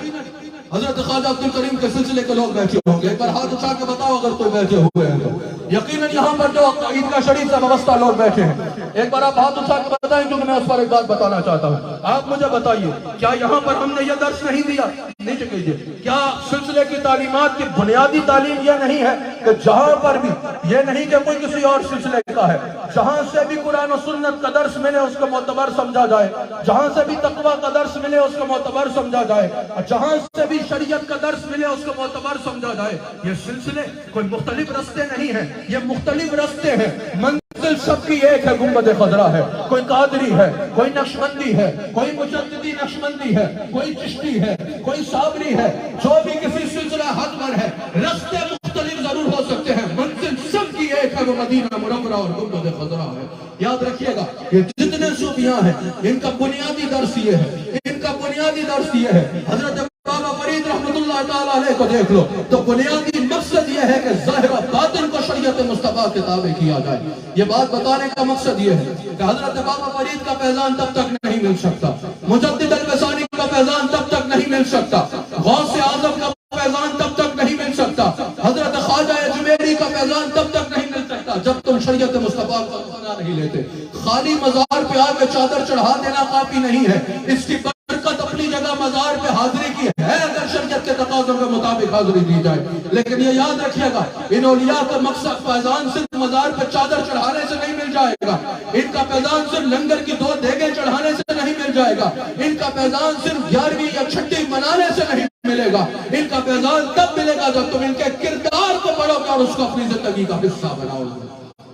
حضرت خواجہ عبدالکریم کے سلسلے کے لوگ بیٹھے ہوں گے. ایک بار ہاتھ اٹھا کے بتاؤ اگر کوئی بیٹھے ہوئے ہیں تو. یقیناً یہاں پر جو عیدگاہ شریف سے وابستہ لوگ بیٹھے ہیں ایک بار آپ ہاتھ اٹھا کے بتائیں کیونکہ میں اس پر ایک بات بتانا چاہتا ہوں. آپ مجھے بتائیے کیا یہاں پر ہم نے یہ درس نہیں دیا؟ نہیں چکیجئے. کیا سلسلے کی تعلیمات کی بنیادی تعلیم یہ نہیں ہے کہ جہاں پر بھی یہ نہیں کہ کوئی کسی اور سلسلے کا ہے، جہاں سے بھی قرآن و سنت کا درس ملے اس کو معتبر سمجھا جائے، جہاں سے بھی تقویٰ کا درس ملے اس کو معتبر سمجھا جائے، اور جہاں سے بھی شریعت کا درس ملے اس کو معتبر سمجھا جائے. یہ سلسلے کوئی مختلف رستے نہیں ہیں، یہ مختلف رستے ہیں. منزل سب کی ایک ہے، گنبد خضرا ہے. کوئی قادری ہے، کوئی نقشبندی ہے، کوئی مجددی نقشبندی ہے، کوئی چشتی ہے، کوئی صابری ہے. جو بھی کسی سلسلہ حق پر ہے، رستے مختلف ضرور ہو سکتے ہیں، منزل سب کی ایک ہے، وہ مدینہ منورہ اور گنبد خضرا ہے۔ یاد رکھیے گا کہ جتنے صوفیاں ہیں ان کا بنیادی درس یہ ہے، ان کا بنیادی درس یہ ہے، حضرت بابا فرید رحمت اللہ تعالیٰ علیہ کو دیکھ لو تو بنیادی مقصد یہ ہے کہ ظاہر و باطن کو شریعت مصطفیٰ کے تابع کیا جائے۔ یہ بات بتانے کا مقصد یہ ہے کہ حضرت بابا فرید کا فیضان تب تک نہیں مل سکتا، مجدد الوصانی کا فیضان تب تک نہیں مل سکتا، غوث اعظم کا فیضان تب تک نہیں مل سکتا، حضرت خواجہ جمیری کا فیضان تب تک نہیں مل سکتا جب تم شریعت مصطفیٰ کو اپنا نہیں لیتے۔ خالی مزار پہ آ کے چادر چڑھا دینا کافی نہیں ہے، اس کی برکت اپنی جگہ مزار پہ حاضری کی ہے اگر شریعت کے تقاضوں کے مطابق حاضری دی جائے۔ لیکن یہ یاد رکھیے گا ان اولیاء کا مقصد فیضان صرف مزار پہ چادر چڑھانے سے نہیں مل جائے گا، ان کا فیضان صرف لنگر کی 2 دیگیں چڑھانے سے نہیں مل جائے گا، ان کا فیضان صرف 11ویں یا 6ٹی منانے سے نہیں ملے گا، ان کا فیضان تب ملے گا جب تم ان کے کردار کو پڑھو گے اور اس کو اپنی زندگی کا حصہ بناؤ گے۔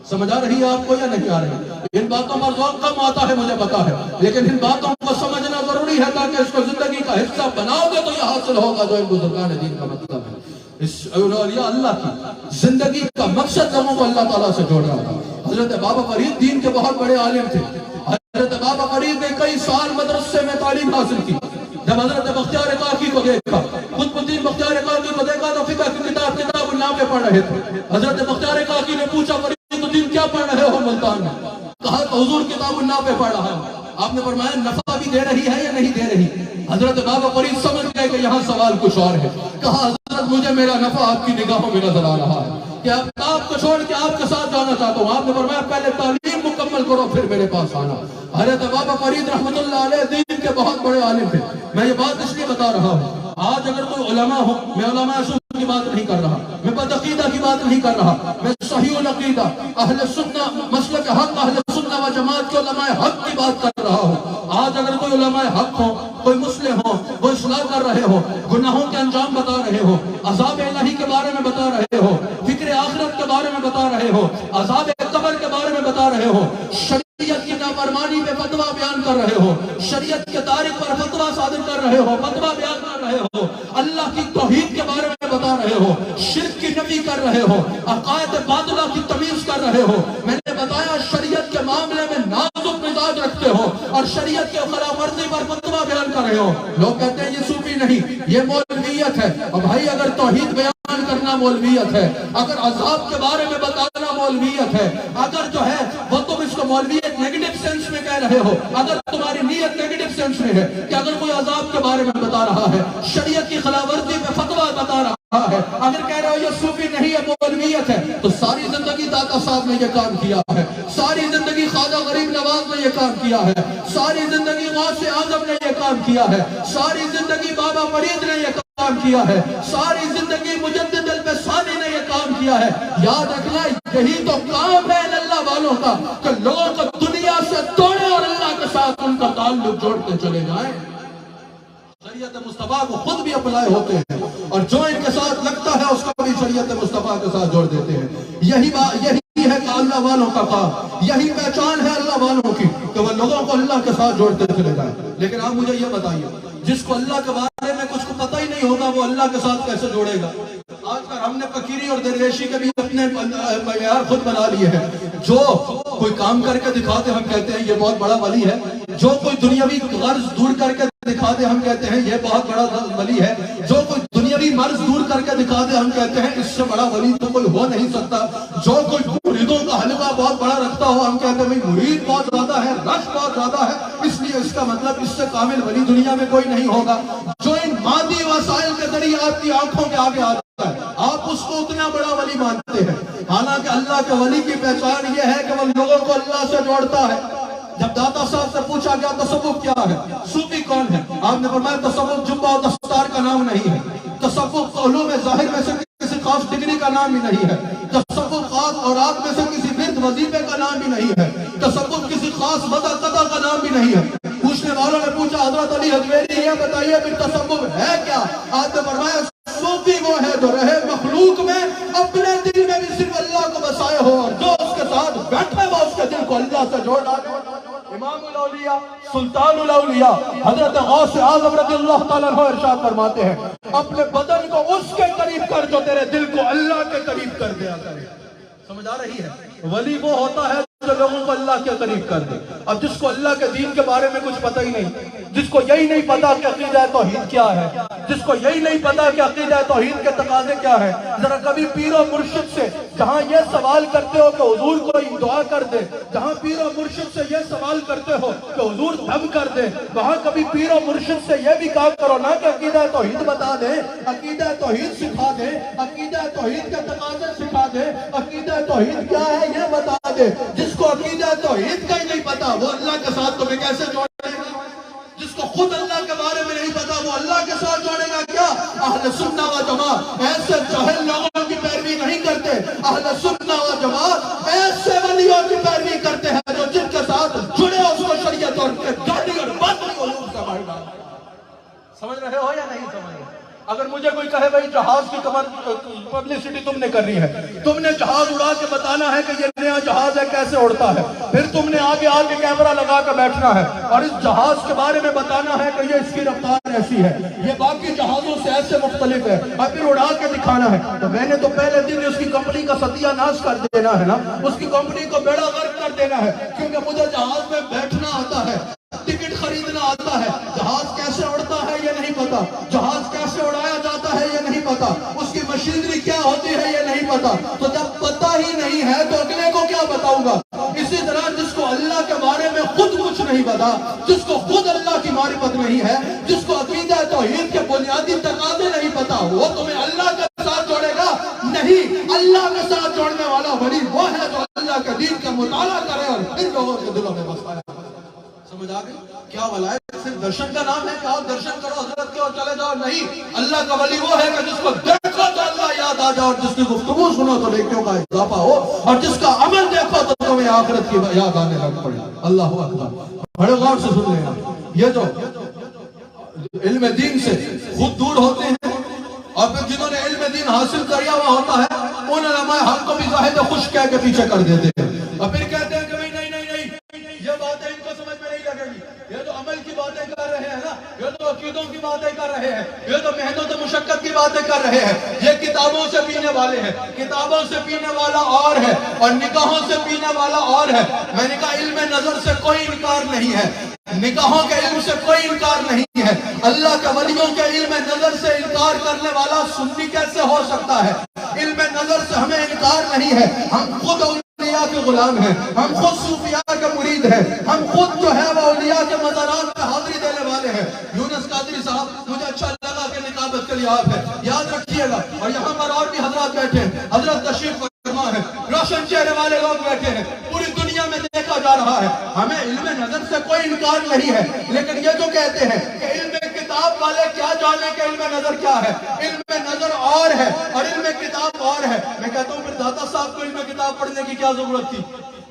سمجھ آ رہی ہے آپ کو یا نہیں آ رہی؟ ان باتوں پر ذوق کم آتا ہے مجھے پتا ہے، لیکن ان باتوں کو سمجھنا ضروری ہے تاکہ اس کو زندگی کا حصہ بناؤ گے تو یہ حاصل ہوگا جو ان بزرگان دین کا مطلب ہے۔ اس اولیاء اللہ کی زندگی کا مقصد لوگوں کو اللہ تعالیٰ سے جوڑ رہا تھا۔ حضرت بابا فرید دین کے بہت بڑے عالم تھے۔ حضرت بابا فرید نے کئی سال مدرسے میں تعلیم حاصل کی۔ جب حضرت بختیار کاکی کو دیکھا، قطب الدین بختیار کاکی کو دیکھا تو فقہ کی کتاب النافع پڑھ رہے تھے۔ حضرت بختیار کاکی نے پوچھا فرید الدین کیا پڑھ رہے ہو ملتان میں؟ کہا تو حضور کتاب النافع پڑھ رہا ہے۔ آپ نے فرمایا نفع بھی دے رہی ہے یا نہیں دے رہی؟ حضرت بابا فرید سمجھ گئے کہ یہاں سوال کچھ اور ہے۔ کہا حضرت مجھے میرا نفع آپ کی نگاہوں میں نظر آ رہا ہے کہ آپ کو چھوڑ کے آپ کے ساتھ جانا چاہتا ہوں۔ آپ نے فرمایا پہلے تعلیم مکمل کرو پھر میرے پاس آنا۔ حضرت بابا فرید رحمت اللہ علیہ دین کے بہت بڑے عالم تھے۔ میں یہ بات اس لیے بتا رہا ہوں، آج اگر کوئی علماء ہو، میں علماء اصول کی بات نہیں کر رہا، میں بدعقیدہ کی بات نہیں کر رہا، میں صحیح العقیدہ اہل سنہ مسلک حق اہل سنہ و جماعت کے علماء حق کی بات کر رہا ہوں۔ آج اگر کوئی علماء حق ہو، کوئی مسلم ہو، وہ اصلاح کر رہے ہو، گناہوں کے انجام بتا رہے ہو، عذاب الہی کے بارے میں بتا رہے ہو، فکر آخرت کے بارے میں بتا رہے ہو، عذاب قبر کے بارے میں بتا رہے ہو، شریعت کی نافرمانی پہ فتویٰ بیان کر رہے ہو، شریعت کے تاریخ پر فتویٰ صادر کر رہے ہو، فتویٰ بیان کر رہے ہو، اللہ کی توحید کے بارے میں بتا رہے ہو، شرک کی نفی کر رہے ہو، عقائد باطلہ کی تمیز کر رہے ہو، میں نے بتایا شریعت کے معاملے میں نازک مزاج رکھتے ہو اور شریعت کے خلاف ورزی پر فتویٰ بیان کر رہے ہو۔ لوگ کہتے ہیں یہ صوفی نہیں، یہ مولویت ہے۔ اور بھائی اگر توحید بیان کرنا مولویت ہے، اگر عذاب کے بارے میں بتانا مولویت ہے، اگر جو ہے وہ تم اس کو مولویت نیگیٹو سینس میں کہہ رہے ہو، اگر تمہاری نیت نیگیٹو سینس میں ہے کہ اگر کوئی عذاب کے بارے میں بتا رہا ہے، شریعت کی خلاف ورزی پہ فتویٰ بتا رہا ہے، اگر کہہ رہے ہو یہ صوفی نہیں ہے مولویت ہے، تو ساری زندگی داتا صاحب نے یہ کام کیا ہے، ساری زندگی خواجہ غریب نواز نے یہ کام کیا ہے، ساری زندگی غوث اعظم نے یہ کام کیا ہے، ساری زندگی بابا فرید نے یہ کام کیا ہے، ساری زندگی مجدد الوصانی نے یہ کام کیا ہے۔ یاد رکھنا یہی تو کام ہے اللہ والوں کا کہ لوگوں کو دنیا سے توڑے اور اللہ کے ساتھ ان کا تعلق جوڑتے چلے جائیں۔ شریعت مصطفیٰ کو خود بھی اپلائے ہوتے ہیں اور جو ان کے ساتھ لگتا ہے اس کو بھی شریعت مصطفیٰ کے ساتھ جوڑ دیتے ہیں۔ یہی ہے کہ اللہ والوں کا کام، یہی پہچان ہے اللہ والوں کی کہ وہ لوگوں کو اللہ کے ساتھ جوڑتے چلے جائیں۔ لیکن آپ مجھے یہ بتائیے جس کو اللہ کے بارے میں کچھ کو پتہ ہی نہیں ہوگا وہ اللہ کے ساتھ کیسے جوڑے گا؟ آج کل ہم نے فقیری اور درویشی کے بھی اپنے معیار خود بنا لیے ہیں۔ جو کوئی کام کر کے دکھاتے ہم کہتے ہیں یہ بہت بڑا ولی ہے، جو کوئی دنیاوی غرض دور کر کے دکھا دے ہم کہتے ہیں یہ بہت بڑا ولی ہے، جو کوئی دنیاوی مرض دور کر کے دکھا دے ہم کہتے ہیں اس سے بڑا ولی تو کوئی ہو نہیں سکتا، جو کوئی مریدوں کا حلقہ بہت بڑا رکھتا ہو ہم کہتے ہیں مرید بہت زیادہ ہے، رش بہت زیادہ ہے، اس لیے اس کا مطلب اس سے کامل ولی دنیا میں کوئی نہیں ہوگا۔ جو ان مادی وسائل کے ذریعے آپ کی آنکھوں کے آگے آتا ہے آپ اس کو اتنا بڑا ولی مانتے ہیں، حالانکہ اللہ کے ولی کی پہچان یہ ہے کہ وہ لوگوں کو اللہ سے جوڑتا ہے۔ جب داتا صاحب سے پوچھا گیا تصوف کیا ہے، صوفی کون ہے، آپ نے فرمایا تصوف جبہ و دستار کا نام نہیں ہے، تصوف علوم ظاہر میں سے کسی خاص ڈگری کا نام ہی نہیں ہے، تصوف خاص اوراد میں سے کسی ورد وظیفے کا نام بھی نہیں ہے، تصوف کسی خاص وضع قضا کا نام بھی نہیں ہے۔ پوچھنے والوں نے پوچھا حضرت علی حجویری یہ بتائیے پھر تصوف ہے کیا؟ آپ نے فرمایا صوفی وہ ہے جو رہے مخلوق میں اپنے دل میں بھی صرف اللہ کو بسائے ہو اور جو اس کے ساتھ بیٹھے وہ اس کے دل کو اللہ سے جوڑ ڈالے۔ امام الاولیاء سلطان الاولیاء حضرت غوث اعظم رضی اللہ تعالیٰ عنہ ارشاد فرماتے ہیں اپنے بدن کو اس کے قریب کر جو تیرے دل کو اللہ کے قریب کر دیا کرے۔ سمجھ آ رہی ہے؟ ولی وہ ہوتا ہے جو لوگوں کو اللہ کے قریب کر دے. اب جس کو اللہ کے دین کے بارے میں کچھ پتہ ہی نہیں, جس کو یہی نہیں پتا کہ عقیدہ توحید کیا ہے, جس کو یہی نہیں پتا کہ عقیدہ توحید کے تقاضے کیا ہے, ذرا کبھی پیر و مرشد سے جہاں یہ سوال کرتے ہو کہ حضور کوئی دعا کر دے, جہاں پیر و مرشد سے یہ سوال کرتے ہو کہ حضور دم کر دے, وہاں کبھی پیر و مرشد سے یہ بھی کہا کرو نا کہ عقیدہ توحید بتا دے, عقیدہ توحید سکھا دے, عقیدہ توحید کے تقاضے سکھا دے, عقیدہ توحید کیا ہے یہ بتا دے. جس کو عقیدہ توحید کا ہی نہیں پتا وہ اللہ کے ساتھ تمہیں کیسے جوڑے گا؟ جس کو خود اللہ کے بارے میں نہیں پتا وہ اللہ کے ساتھ جوڑے گا کیا؟ اہل سنہ و جماعت ایسے جاہل لوگوں کی پیروی نہیں کرتے. اہل سنہ و جماعت ایسے ولیوں کی پیروی کرتے ہیں جو جن کے ساتھ جڑے اس کو شریعت اور گاڑی اور باطل علوم سے بڑھ ڈالتے. سمجھ رہے ہو یا نہیں سمجھ رہے؟ اگر مجھے کوئی کہے بھائی جہاز کی پبلسٹی تم نے کرنی ہے, تم نے جہاز اڑا کے بتانا ہے کہ یہ نیا جہاز ہے کیسے اڑتا ہے, پھر تم نے آگے آگے کیمرہ لگا کے بیٹھنا ہے اور اس جہاز کے بارے میں بتانا ہے کہ یہ اس کی رفتار ایسی ہے, یہ باقی جہازوں سے ایسے مختلف ہے, اور پھر اڑا کے دکھانا ہے. تو میں نے تو پہلے دن اس کی کمپنی کا ستیہ ناش کر دینا ہے نا, اس کی کمپنی کو بیڑا غرق کر دینا ہے, کیونکہ مجھے جہاز میں بیٹھنا آتا ہے, ٹکٹ خریدنا آتا ہے, جہاز کیسے اڑتا ہے یہ نہیں پتا, جہاز کیسے اڑایا جاتا ہے یہ نہیں پتا, اس کی مشینری کیا ہوتی ہے یہ نہیں پتا. تو جب پتا ہی نہیں ہے تو اگلے کو کیا بتاؤں گا؟ اسی طرح جس کو اللہ کے بارے میں خود کچھ نہیں پتا, جس کو خود اللہ کی معرفت نہیں ہے, جس کو عقیدہ توحید کے بنیادی تقاضے نہیں پتا, وہ تمہیں اللہ کے ساتھ جوڑے گا نہیں. اللہ کے ساتھ جوڑنے والا ولی وہ ہے جو اللہ کے دین کا مطالعہ کرے اور پھر لوگوں کے دلوں میں بسایا. سمجھ آ گئی؟ کیا ولایت صرف درشن کا نام ہے کہ آؤ درشن کرو حضرت کے اور چلے جاؤ؟ نہیں. اللہ کا ولی وہ ہے کہ جس کو دیکھو تو اللہ یاد آ جاؤ, اور جس کی گفتگو سنو تو نیکیوں کا اضافہ ہو, اور جس کا عمل دیکھو تو تمہیں آخرت کی یاد آنے لگ پڑے. اللہ اکبر. بڑے غور سے سن لینا, یہ جو علم دین سے خود دور ہوتے ہیں اور پھر جنہوں نے علم دین حاصل کیا ہوا ہوتا ہے ان علماء حق کو بھی زاہد خوش کہہ کے پیچھے کر دیتے ہیں, اور پھر کہتے ہیں کہ نہیں نہیں نہیں یہ باتیں ان کو سمجھ میں نہیں لگے گی, یہ تو عمل کی باتیں کر رہے ہیں نا, یہ تو عقیدوں کی باتیں کر رہے ہیں, یہ تو محنت و مشقت کی باتیں کر رہے ہیں, یہ کتابوں سے پینے والے ہیں. کتابوں سے پینے والا اور ہے اور نکاحوں سے پینے والا اور ہے. میں نے کہا علم نظر سے کوئی انکار نہیں ہے, نکاحوں کے علم سے کوئی انکار نہیں ہے. اللہ کے ولیوں کے علم نظر سے انکار کرنے والا سنی کیسے ہو سکتا ہے؟ علم نظر سے ہمیں انکار نہیں ہے. ہم خود اولیاء کے غلام ہیں, ہم خود صوفیاء کے مرید ہیں, ہم خود جو ہے وہ اولیاء کے مزارات پہ حاضری دینے والے ہیں. یونس قادری صاحب مجھے اچھا لگا کہ نکابت کے لیے آپ ہیں, یاد رکھیے گا. اور یہاں پر اور بھی حضرات بیٹھے ہیں, حضرت تشریف فرما ہے, روشن چہرے والے لوگ بیٹھے ہیں, پوری دنیا میں دیکھا جا رہا ہے. ہمیں علم نظر سے کوئی انکار نہیں ہے, لیکن یہ جو کہتے ہیں کہ علم کتاب والے کیا جانے کہ علم نظر کیا ہے, علم نظر اور ہے اور علم کتاب اور ہے. میں کہتا ہوں پھر داتا صاحب کو علم کتاب پڑھنے کی کیا ضرورت تھی,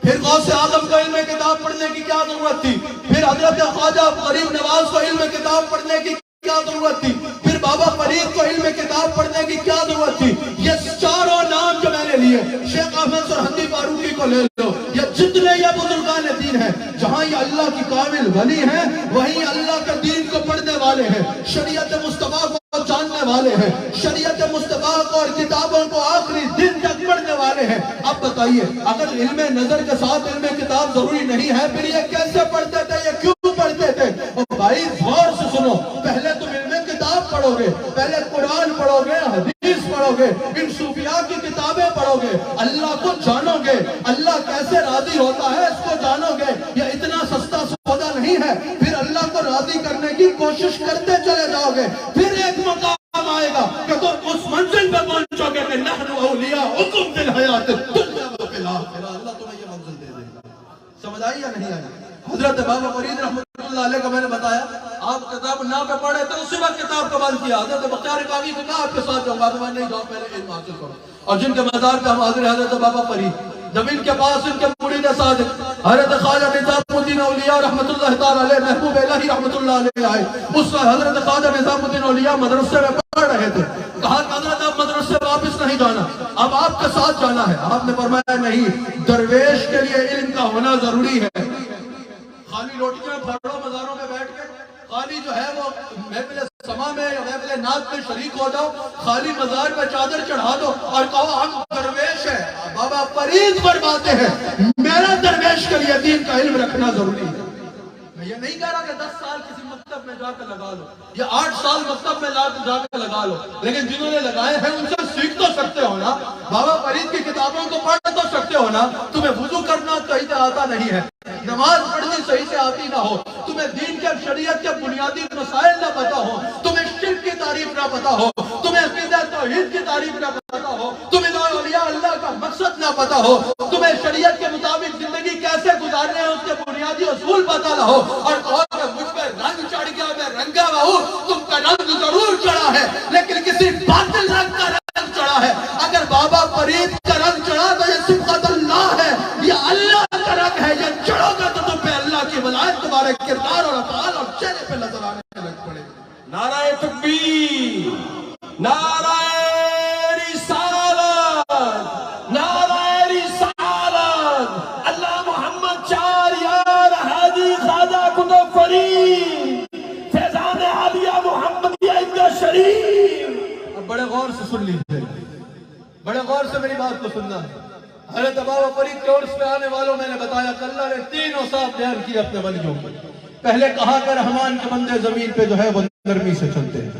پھر غوث اعظم کو علم کتاب پڑھنے کی کیا ضرورت تھی, پھر حضرت خواجہ غریب نواز کو علم کتاب پڑھنے کی کیا ضرورت تھی, پھر بابا فرید کو علم کتاب پڑھنے کی کیا ضرورت تھی. یہ چاروں نام جو میں نے لیے, شیخ احمد سرحدی فاروقی کو لے لو, یہ جتنے یہ بزرگان دین ہیں, جہاں یہ اللہ کی کامل ولی ہیں وہیں اللہ کے دین کو پڑھنے والے ہیں, شریعت مصطفیٰ کو جاننے والے ہیں, شریعت مصطفیٰ کو اور کتابوں کو آخری دن تک پڑھنے والے ہیں. اب بتائیے اگر علم نظر کے ساتھ علم کتاب ضروری نہیں ہے پھر یہ کیسے پڑھتے تھے, یہ کیوں پڑھتے تھے؟ اور بھائی غور سے سنو, پہلے تم علم کتاب پڑھو گے, پہلے قرآن پڑھو گے, حدیث پڑھو گے, ان صوفیاء کی کتابیں پڑھو گے, اللہ کو جانو گے, اللہ کیسے راضی ہوتا ہے اس کو جانو گے. یہ اتنا سستا سودا نہیں ہے. پھر اللہ کو راضی کرنے کی کوشش کرتے چلے جاؤ گے, پھر ایک مقام آئے گا کہ تم اس منزل پہ پہنچو گے کہ نحن اولیاؤکم فی الحیات الدنیا وفی الآخرہ. اللہ تمہیں یہ منزل دے دے گا. سمجھ آئی یا نہیں آئی؟ حضرت بابا فرید رحمۃ اللہ علیہ کو میں نے بتایا, آپ کتاب نہ پہ پڑھے تو اسی وقت کتاب کو بند کیا. حضرت بختیار کاوی کو کہا آپ کے ساتھ جاؤں گا, میں نہیں جاؤں, پہلے علم حاصل کرو. اور جن کے مزار پہ ہم حاضر حضرت بابا فرید, جب ان کے پاس ان کے مرید صادق حضرت خواجہ نظام الدین اولیاء رحمۃ اللہ تعالی علیہ, محبوب الہی رحمۃ اللہ علیہ آئے, اس وقت حضرت خواجہ نظام الدین اولیاء مدرسے میں پڑھ رہے تھے. کہا کہ حضرت اب مدرسے واپس نہیں جانا, اب آپ کے ساتھ جانا ہے. آپ نے فرمایا نہیں, درویش کے لیے علم کا ہونا ضروری ہے. خالی روٹیاں پھاڑو مزاروں میں بیٹھ کے, خالی جو ہے وہ محفل سما میں یا محفل نعت میں شریک ہو جاؤ, خالی مزار پہ چادر چڑھا دو اور کہو ہم درویش ہیں. بابا فرید فرماتے ہیں میرا درویش کے لیے دین کا علم رکھنا ضروری ہے. میں یہ نہیں کہہ رہا کہ 10 سال کسی مکتب میں جا کر لگا لو یا 8 سال مکتب میں جا کر لگا لو، لیکن جنہوں نے لگائے ہیں ان سے سیکھ تو سکتے ہو نا. بابا فرید کی کتابوں کو پڑھ تو سکتے ہو نا. تمہیں وضو کرنا صحیح سے آتا نہیں ہے، نماز پڑھنی صحیح سے آتی نہ ہو، تمہیں دین کے شریعت کے بنیادی مسائل نہ پتا ہو، تمہیں شرک کی تعریف نہ پتا ہو، تمہیں عقیدہ توحید کی تعریف نہ پتا ہو، تمہیں اولیاء اللہ کا مقصد نہ پتا ہو، تمہیں شریعت کے مطابق زندگی کیسے گزارنے ہیں اس کے بنیادی اصول پتا نہ ہو، اور کہو کہ مجھ پہ رنگ چڑھ گیا میں رنگا ہوا ہوں. تم کا رنگ ضرور چڑھا ہے لیکن کسی باطل رنگ کا رنگ چڑھا ہے. اگر بابا فرید کا رنگ چڑھا تو یہ صفت اللہ ہے، یہ اللہ کا رنگ ہے. یہ چڑھو گا تو تم پہ اللہ کی ولایت تمہارے کردار اور افعال اور چہرے پہ نظر آنے لگ پڑے. نعرہ تکبیر، نعرہ رسالت، نعرہ رسالت. اللہ محمد چار یار حاجی خواجہ قطب فرید فیضان عالیہ محمدیہ عیدگاہ شریف. اب بڑے غور سے سن لیجیے، بڑے غور سے میری بات کو سننا ہے. حضرت بابا فرید کے عرس پہ آنے والوں میں نے بتایا کہ اللہ نے 3 اوصاف بیان کیے اپنے ولیوں کو. پہلے کہا کہ رحمان کے بندے زمین پہ جو ہے وہ نرمی سے چلتے ہیں.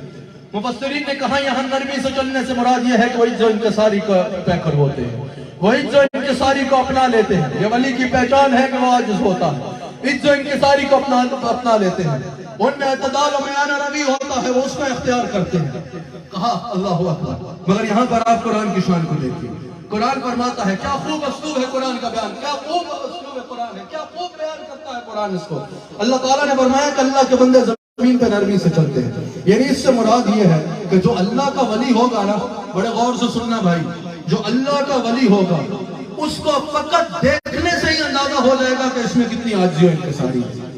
مفسرین نے کہا یہاں نرمی سے چلنے سے مراد یہ ہے کہ وہ عجز و انکساری کا پیکر ہوتے ہیں، وہ عجز و انکساری کو اپنا لیتے ہیں. یہ ولی کی پہچان ہے کہ وہ عاجز ہوتا ہے، عجز و انکساری کو اپنا لیتے ہیں. ان میں اعتدال و میانہ روی ہوتا ہے، وہ اس کو اختیار کرتے ہیں. کہا اللہ اکبر. مگر یہاں پر آپ قرآن کی شان کو دیکھیے. قرآن فرماتا ہے، کیا خوب اسلوب ہے قرآن کا بیان، کیا خوب اسلوب ہے قرآن ہے، کیا خوب بیان کرتا ہے قرآن اس کو. اللہ تعالیٰ نے فرمایا کہ اللہ کے بندے زمین پہ نرمی سے چلتے ہیں. یعنی اس سے مراد یہ ہے کہ جو اللہ کا ولی ہوگا نا، بڑے غور سے سننا بھائی، جو اللہ کا ولی ہوگا اس کو فقط دیکھنے سے ہی اندازہ ہو جائے گا کہ اس میں کتنی عاجزی و انکساری ہے.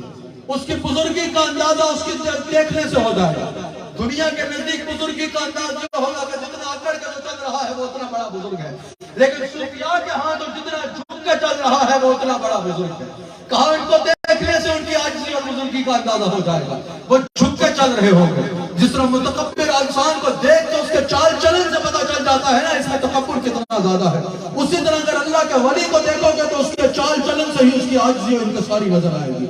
اس کی بزرگی کا اندازہ اس کی دیکھنے سے ہو جائے گا. دنیا کے نزدیک بزرگی کا انداز جو ہوگا کہ جتنا اکڑ کے چل رہا ہے وہ اتنا بڑا بزرگ ہے، لیکن صوفیاء کے ہاں تو جتنا جھک کے چل رہا ہے وہ اتنا بڑا بزرگ ہے. کہا ان کو دیکھنے سے ان کی عاجزی اور بزرگی کا اندازہ ہو جائے گا، وہ جھک کے چل رہے ہوں گے. جس طرح متکبر انسان کو دیکھ کے اس کے چال چلن سے پتہ چل جاتا ہے نا اس میں تکبر کتنا زیادہ ہے، اسی طرح اگر اللہ کے ولی کو دیکھو گے تو اس کے چال چلن سے ہی اس کی عاجزی اور انکساری نظر آئے گی.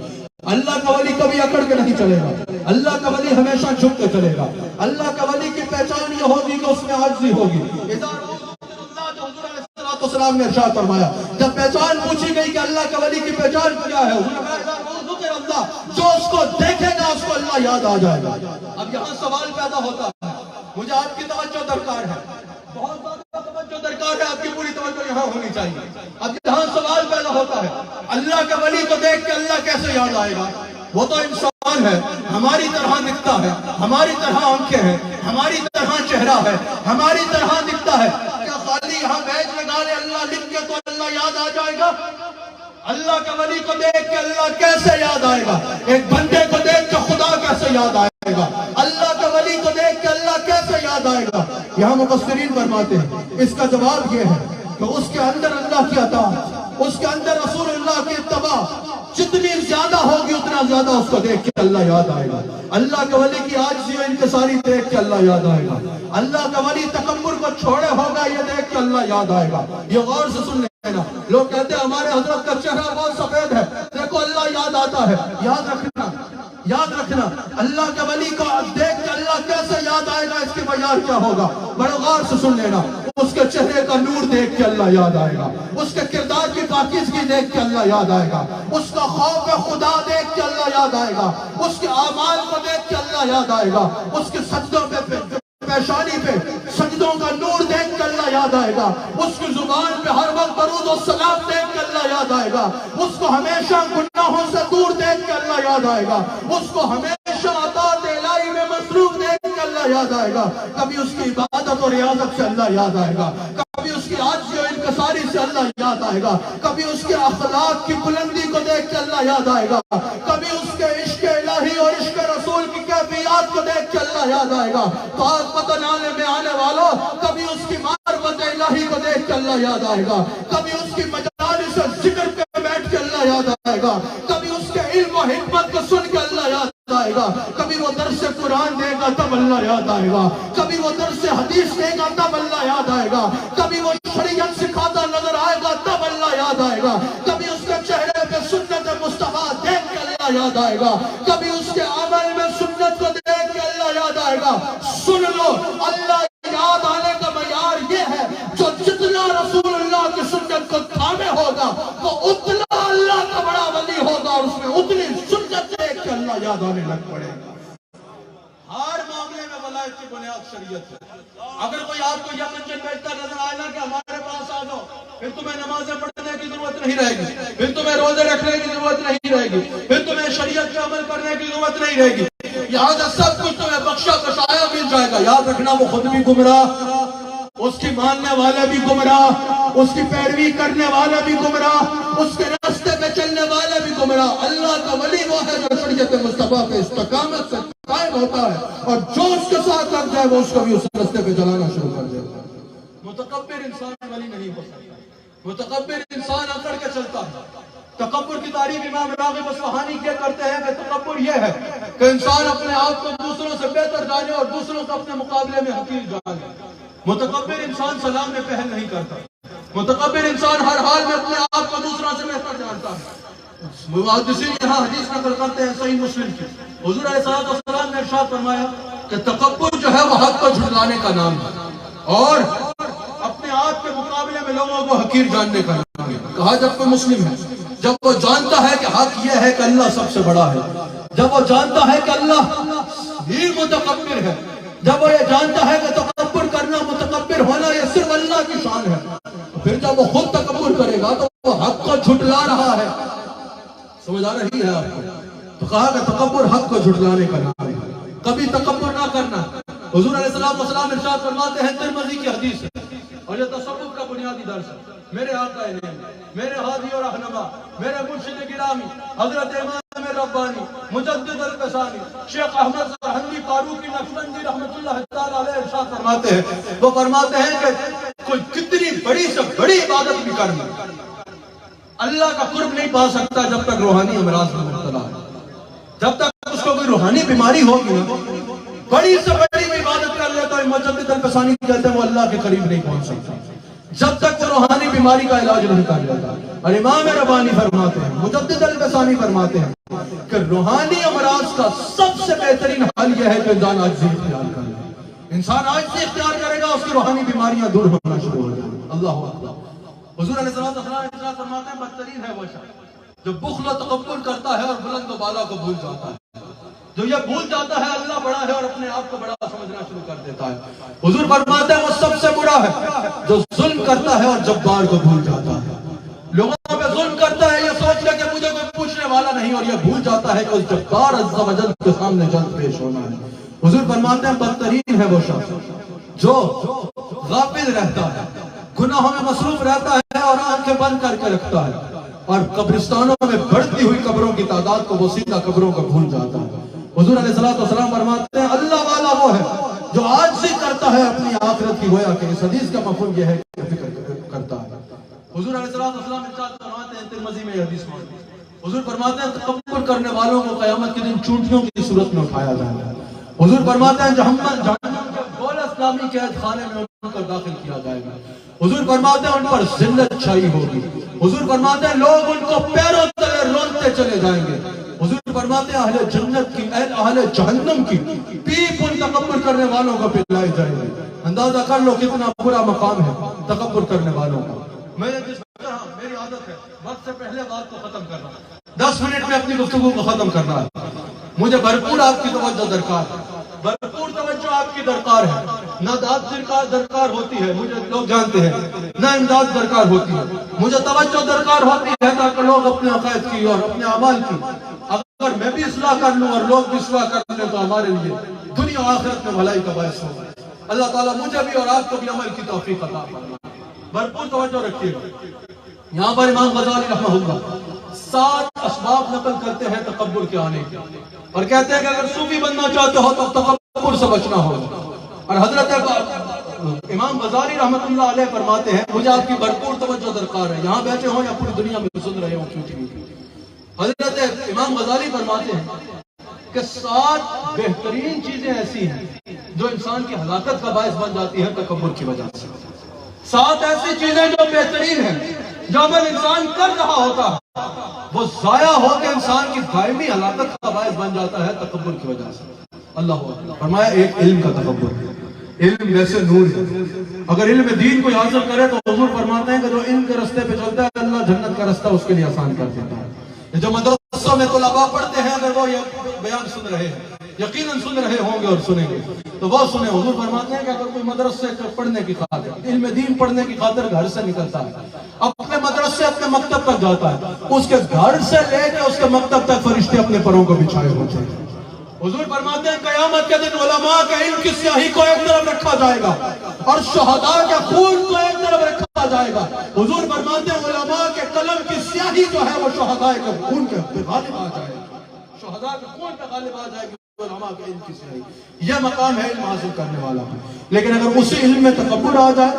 اللہ کا ولی کبھی اکڑ کے نہیں چلے گا، اللہ کا ولی ہمیشہ جھک کے چلے گا. اللہ کا ولی کی پہچان یہ ہوگی کہ اس میں عاجزی ہوگی. السلام نے ارشاد فرمایا جب پہچان پوچھی گئی کہ اللہ کا ولی کی پہچان کیا ہے، اللہ جو اس کو دیکھے گا اس کو اللہ یاد آ جائے گا. اب یہاں سوال پیدا ہوتا ہے، مجھے آپ کی توجہ درکار ہے، بہت زیادہ توجہ درکار ہے، آپ کی پوری توجہ یہاں ہونی چاہیے. اب یہاں سوال پیدا ہوتا ہے، اللہ کا ولی کو دیکھ کے اللہ کیسے یاد آئے گا؟ وہ تو انسان ہے، ہماری طرح دکھتا ہے، ہماری طرح آنکھیں ہیں، ہماری طرح چہرہ ہے، ہماری طرح دکھتا ہے. کیا خالی یہاں بیج میں ڈالے اللہ لکھ کے تو اللہ یاد آ جائے گا؟ اللہ کا ولی کو دیکھ کے اللہ کیسے یاد آئے گا؟ ایک بندے کو دیکھ کے خدا کیسے یاد آئے گا؟ اللہ کا ولی کو دیکھ کے اللہ کیسے یاد آئے گا؟ یہاں مفسرین فرماتے ہیں اس کا جواب یہ ہے کہ اس کے اندر اللہ کی اطاعت، اس کے اندر رسول اللہ کی اتباع جتنی زیادہ ہوگی اتنا زیادہ اس کو دیکھ کے اللہ یاد آئے گا. اللہ کا ولی کی عاجزی و انکساری دیکھ کے اللہ یاد آئے گا. اللہ کا ولی تکبر کو چھوڑے ہوگا یہ دیکھ کے اللہ یاد آئے گا. یہ غور سے سن لینا. لوگ کہتے ہیں ہمارے حضرت کا چہرہ بہت سفید ہے، دیکھو اللہ یاد آتا ہے. یاد رکھنا، یاد رکھنا، اللہ کے ولی کو دیکھ کے اللہ کیسے یاد آئے گا اس کے معیار کیا ہوگا. بڑے غور سے سن لینا. اس کے چہرے کا نور دیکھ کے اللہ یاد آئے گا، اس کے کردار کی پاکیزگی دیکھ کے اللہ یاد آئے گا، اس کا خوف خدا دیکھ کے اللہ یاد آئے گا، اس کے اعمال کو دیکھ کے اللہ یاد آئے گا، اس کے سجدوں پہ پیشانی پہ سجدوں کا نور دیکھ کے اللہ یاد آئے گا، اس کی زبان پہ ہر وقت درود و سلام دیکھ کے اللہ یاد آئے گا، اس کو ہمیشہ گناہوں سے دور دیکھ کے اللہ یاد آئے گا، اس کو ہمیشہ اطاعت الہی میں مصروف دیکھ کے اللہ یاد آئے گا. کبھی اس کی عبادت اور ریاضت سے اللہ یاد آئے گا، کبھی اس کی عاجزی و انکساری سے اللہ یاد آئے گا، کبھی اس کے اخلاق کی بلندی کو دیکھ کے اللہ یاد آئے گا، کبھی اس کے عشق الہی اور عشق رسول کی کیفیات کو دیکھ کے اللہ یاد آئے گا. تو آج وطن آنے میں آنے والوں کبھی اس کی معرفت الہی کو دیکھ کے اللہ یاد آئے گا، کبھی اس کی مجالس ذکر پہ بیٹھ کے اللہ یاد آئے گا، کبھی اس کے علم و حکمت کو سن کے اللہ یاد آئے گا، کبھی وہ درس قرآن دے گا تب اللہ یاد آئے گا، کبھی وہ درس حدیث دے گا تب اللہ یاد آئے گا، کبھی وہ شریعت سکھاتا نظر آئے گا تب اللہ یاد آئے گا. کبھی اس کے چہرے پہ سنت مصطفیٰ دیکھ کے اللہ یاد آئے گا, کبھی اس کے عمل میں سنت کو دیکھ کے اللہ یاد آئے گا. سن لو, اللہ یاد آنے کا معیار یہ ہے, جو جتنا رسول اللہ کی سنت کو تھامے ہوگا وہ اتنا اللہ کا بڑا ولی ہوگا, اور اس میں اتنی سنت دیکھ کے اللہ یاد آنے لگ پڑے گا. ہر معاملے میں ولایت کی بنیاد شریعت ہے. اگر کوئی آپ کو یہ منشن بیچتا نظر آئے نا کہ ہمارے پاس آ جاؤ, پھر تمہیں نمازیں پڑھنے کی ضرورت نہیں رہے گی, پھر تمہیں روزے رکھنے کی ضرورت نہیں رہے گی, پھر تمہیں شریعت پہ عمل کرنے کی ضرورت نہیں رہے گی. یہاں سے سب کچھ تمہیں بخشا کشایا مل جائے گا. یاد رکھنا وہ خود بھی گمراہ, اس کی ماننے والے بھی گمراہ, اس کی پیروی کرنے والے بھی گمراہ, اس کے راستے پہ چلنے والے بھی گمراہ. اللہ کا ولی وہ ہے جو شریعت مصطفیٰ پہ استقامت سے قائم ہوتا ہے, اور جو اس کے ساتھ لگ جائے وہ اس کو بھی اس راستے پہ چلانا شروع کر دیتا ہے. متکبر انسان ولی نہیں ہو سکتا. متکبر انسان اکڑ کے چلتا ہے. تکبر کی تعریف امام راغب اصفہانی کیا کرتے ہیں کہ تکبر یہ ہے کہ انسان اپنے آپ کو دوسروں سے بہتر جانے اور دوسروں کو اپنے مقابلے میں حقیر جانے. متکبر انسان سلام میں پہل نہیں کرتا. متکبر انسان ہر حال میں اپنے آپ کو دوسروں سے بہتر جانتا ہے. محدثین یہاں حدیث نقل کرتے ہیں صحیح مسلم کی, حضور علیہ السلام نے ارشاد فرمایا کہ تکبر جو ہے وہ حق کو جھٹلانے کا نام ہے, اور اپنے آپ کے مقابلے میں لوگوں کو حقیر جاننے کا نام ہے. کہا جب کوئی مسلم ہے, جب وہ جانتا ہے کہ حق یہ ہے کہ اللہ سب سے بڑا ہے, جب وہ جانتا ہے کہ اللہ ہی متکبر ہے, جب وہ یہ جانتا ہے کہ تکبر کرنا, متکبر ہونا یہ صرف اللہ کی شان ہے, پھر جب وہ خود تکبر کرے گا تو وہ حق کو جھٹلا رہا ہے. سمجھ آ رہی ہے آپ کو؟ تو کہا کہ تکبر حق کو جھٹلانے کا نام ہے. کبھی تکبر نہ کرنا. حضور علیہ السلام ارشاد فرماتے ہیں, ترمذی کی حدیث ہے اور یہ تصوف کا بنیادی درس ہے. میرے آقا علیہ, میرے ہادی اور رہنما, میرے مرشد گرامی حضرت امام ربانی مجدد الفسانی شیخ احمد سرہندی فاروقی نقشبندی رحمت اللہ تعالی علیہ ارشاد فرماتے ہیں, وہ فرماتے ہیں کہ کوئی کتنی بڑی سے بڑی عبادت بھی کرنا, اللہ کا قرب نہیں پا سکتا جب تک روحانی امراض میں مبتلا ہے. جب تک اس کو کوئی روحانی بیماری ہوگی, بڑی سے بڑی عبادت کر لیتا ہے, مجدد الفسانی کہتے ہیں وہ اللہ کے قریب نہیں پہنچ سکتا جب تک وہ روحانی بیماری کا علاج نہیں کر لیتا. اور امام ربانی فرماتے ہیں, مجدد الفسانی فرماتے ہیں کہ روحانی امراض کا سب سے بہترین حل یہ ہے کہ انسان عاجزی اختیار کرے. انسان عاجزی اختیار کرے گا, اس کی روحانی بیماریاں دور ہونا شروع ہو جائیں. اللہ اکبر. حضور علیہ السلام فرماتے ہیں بدترین ہے وہ شخص جو بخل و تکبر کرتا ہے اور بلند و بالا کو بھول جاتا ہے, جو یہ بھول جاتا ہے اللہ بڑا ہے اور اپنے آپ کو بڑا سمجھنا شروع کر دیتا ہے. حضور فرماتے ہیں وہ سب سے برا ہے جو ظلم کرتا ہے اور جبار کو بھول جاتا ہے. لوگوں پہ ظلم کرتا ہے یہ سوچ لے کہ مجھے کوئی پوچھنے والا نہیں, اور یہ بھول جاتا ہے کہ اس جبار عز و جل کے سامنے جلد پیش ہونا ہے. حضور فرماتے ہیں بدترین ہے وہ شخص جو غافل رہتا ہے, گناہوں میں مصروف رہتا ہے اور آنکھیں بند کر کے رکھتا ہے, اور قبرستانوں میں بڑھتی ہوئی قبروں کی تعداد کو وہ سیدھا قبروں کو بھول جاتا ہے. حضور علیہ السلام فرماتے ہیں اللہ والا وہ ہے جو عاجزی کرتا ہے اپنی آخرت کی, گویا کہ اس حدیث کا مفہوم یہ ہے کہ فکر کرتا ہے. حضور علیہ السلام ارشاد فرماتے ہیں, ترمذی میں یہ حدیث موجود ہے, حضور فرماتے ہیں تکبر کرنے والوں کو قیامت کے دن چونٹیوں کی صورت میں اٹھایا جائے گا. حضور فرماتے ہیں جہنم کے گول اسلامی قید خانے میں ان کو داخل کیا جائے گا. حضور فرماتے ہیں ان پر ذلت چھائی ہوگی. حضور فرماتے ہیں لوگ ان کو پیروں تلے رونتے چلے جائیں گے. حضور فرماتے ہیں اہل جنت کی, اہل جہنم کی پیپ ان تکبر کرنے والوں کو پلائے جائیں گے. اندازہ کر لو کتنا برا مقام ہے تکبر کرنے والوں کا. میں جس طرح میری عادت ہے وقت سے پہلے بات کو ختم کرنا, 10 منٹ میں اپنی گفتگو کو ختم کرنا ہے. مجھے بھرپور آپ کی توجہ درکار ہے, بھرپور توجہ آپ کی درکار ہے. نہ داد درکار ہوتی ہے, مجھے لوگ جانتے ہیں, نہ امداد درکار ہوتی ہے, مجھے توجہ درکار ہوتی ہے تاکہ لوگ اپنے عقائد کی اور اپنے اعمال کی, اگر میں بھی اصلاح کر لوں اور لوگ بھی اصلاح کر لیں تو ہمارے لیے دنیا و آخرت میں بھلائی کا باعث ہوگا. اللہ تعالیٰ مجھے بھی اور آپ کو بھی عمل کی توفیق عطا فرمائے. بھرپور توجہ رکھیے گا. یہاں پر امام غزالی رحمہ اللہ 7 اسباب نقل کرتے ہیں تکبر کے آنے کے, اور کہتے ہیں کہ اگر صوفی بننا چاہتے ہو تو تکبر سے بچنا ہوگا. اور حضرت امام غزالی رحمت اللہ علیہ فرماتے ہیں مجھے آپ کی بھرپور توجہ درکار ہے, یہاں بیٹھے ہوں یا پوری دنیا میں سن رہے ہوں کیوں. حضرت امام غزالی فرماتے ہیں کہ 7 بہترین چیزیں ایسی ہیں جو انسان کی ہلاکت کا باعث بن جاتی ہے تکبر کی وجہ سے. 7 ایسی چیزیں جو بہترین ہیں، جو عمل انسان کر رہا ہوتا ہے وہ ضائع ہو کے انسان کی دائمی ہلاکت کا باعث بن جاتا ہے تکبر کی وجہ سے۔ اللہ اکبر۔ فرمایا ایک علم کا تکبر، علم ویسے نور ہے، اگر علم دین کو حاصل کرے تو حضور فرماتے ہیں کہ جو علم کے رستے پہ چلتا ہے اللہ جنت کا رستہ اس کے لیے آسان کر دیتا ہے۔ جو مدرسوں میں طلباء پڑھتے ہیں اگر وہ یہ بیان سن رہے ہیں، یقیناً سن رہے ہوں گے اور سنیں گے تو وہ سنیں، حضور فرماتے ہیں کہ اگر کوئی مدرسے پڑھنے کی خاطر، علم دین پڑھنے کی خاطر گھر سے نکلتا ہے، اپنے مدرسے اپنے مکتب تک جاتا ہے، اس کے گھر سے لے کے اس کے مکتب تک فرشتے اپنے پروں کو بچھائے ہوتے ہیں۔ حضور فرماتے ہیں قیامت کے دن علماء کے علم کی سیاہی کو ایک طرف رکھا جائے گا اور شہداء کے خون کو ایک طرف رکھا جائے گا۔ حضور فرماتے ہیں علماء کے قلم کی سیاہی جو ہے وہ شہداء کے خون کے غالب آ جائے گا، شہداء کے خون پہ غالب آ جائے گی علماء کے علم کی سیاہی۔ یہ مقام ہے علم حاصل کرنے والا ہے، لیکن اگر اسی علم میں تکبر آ جائے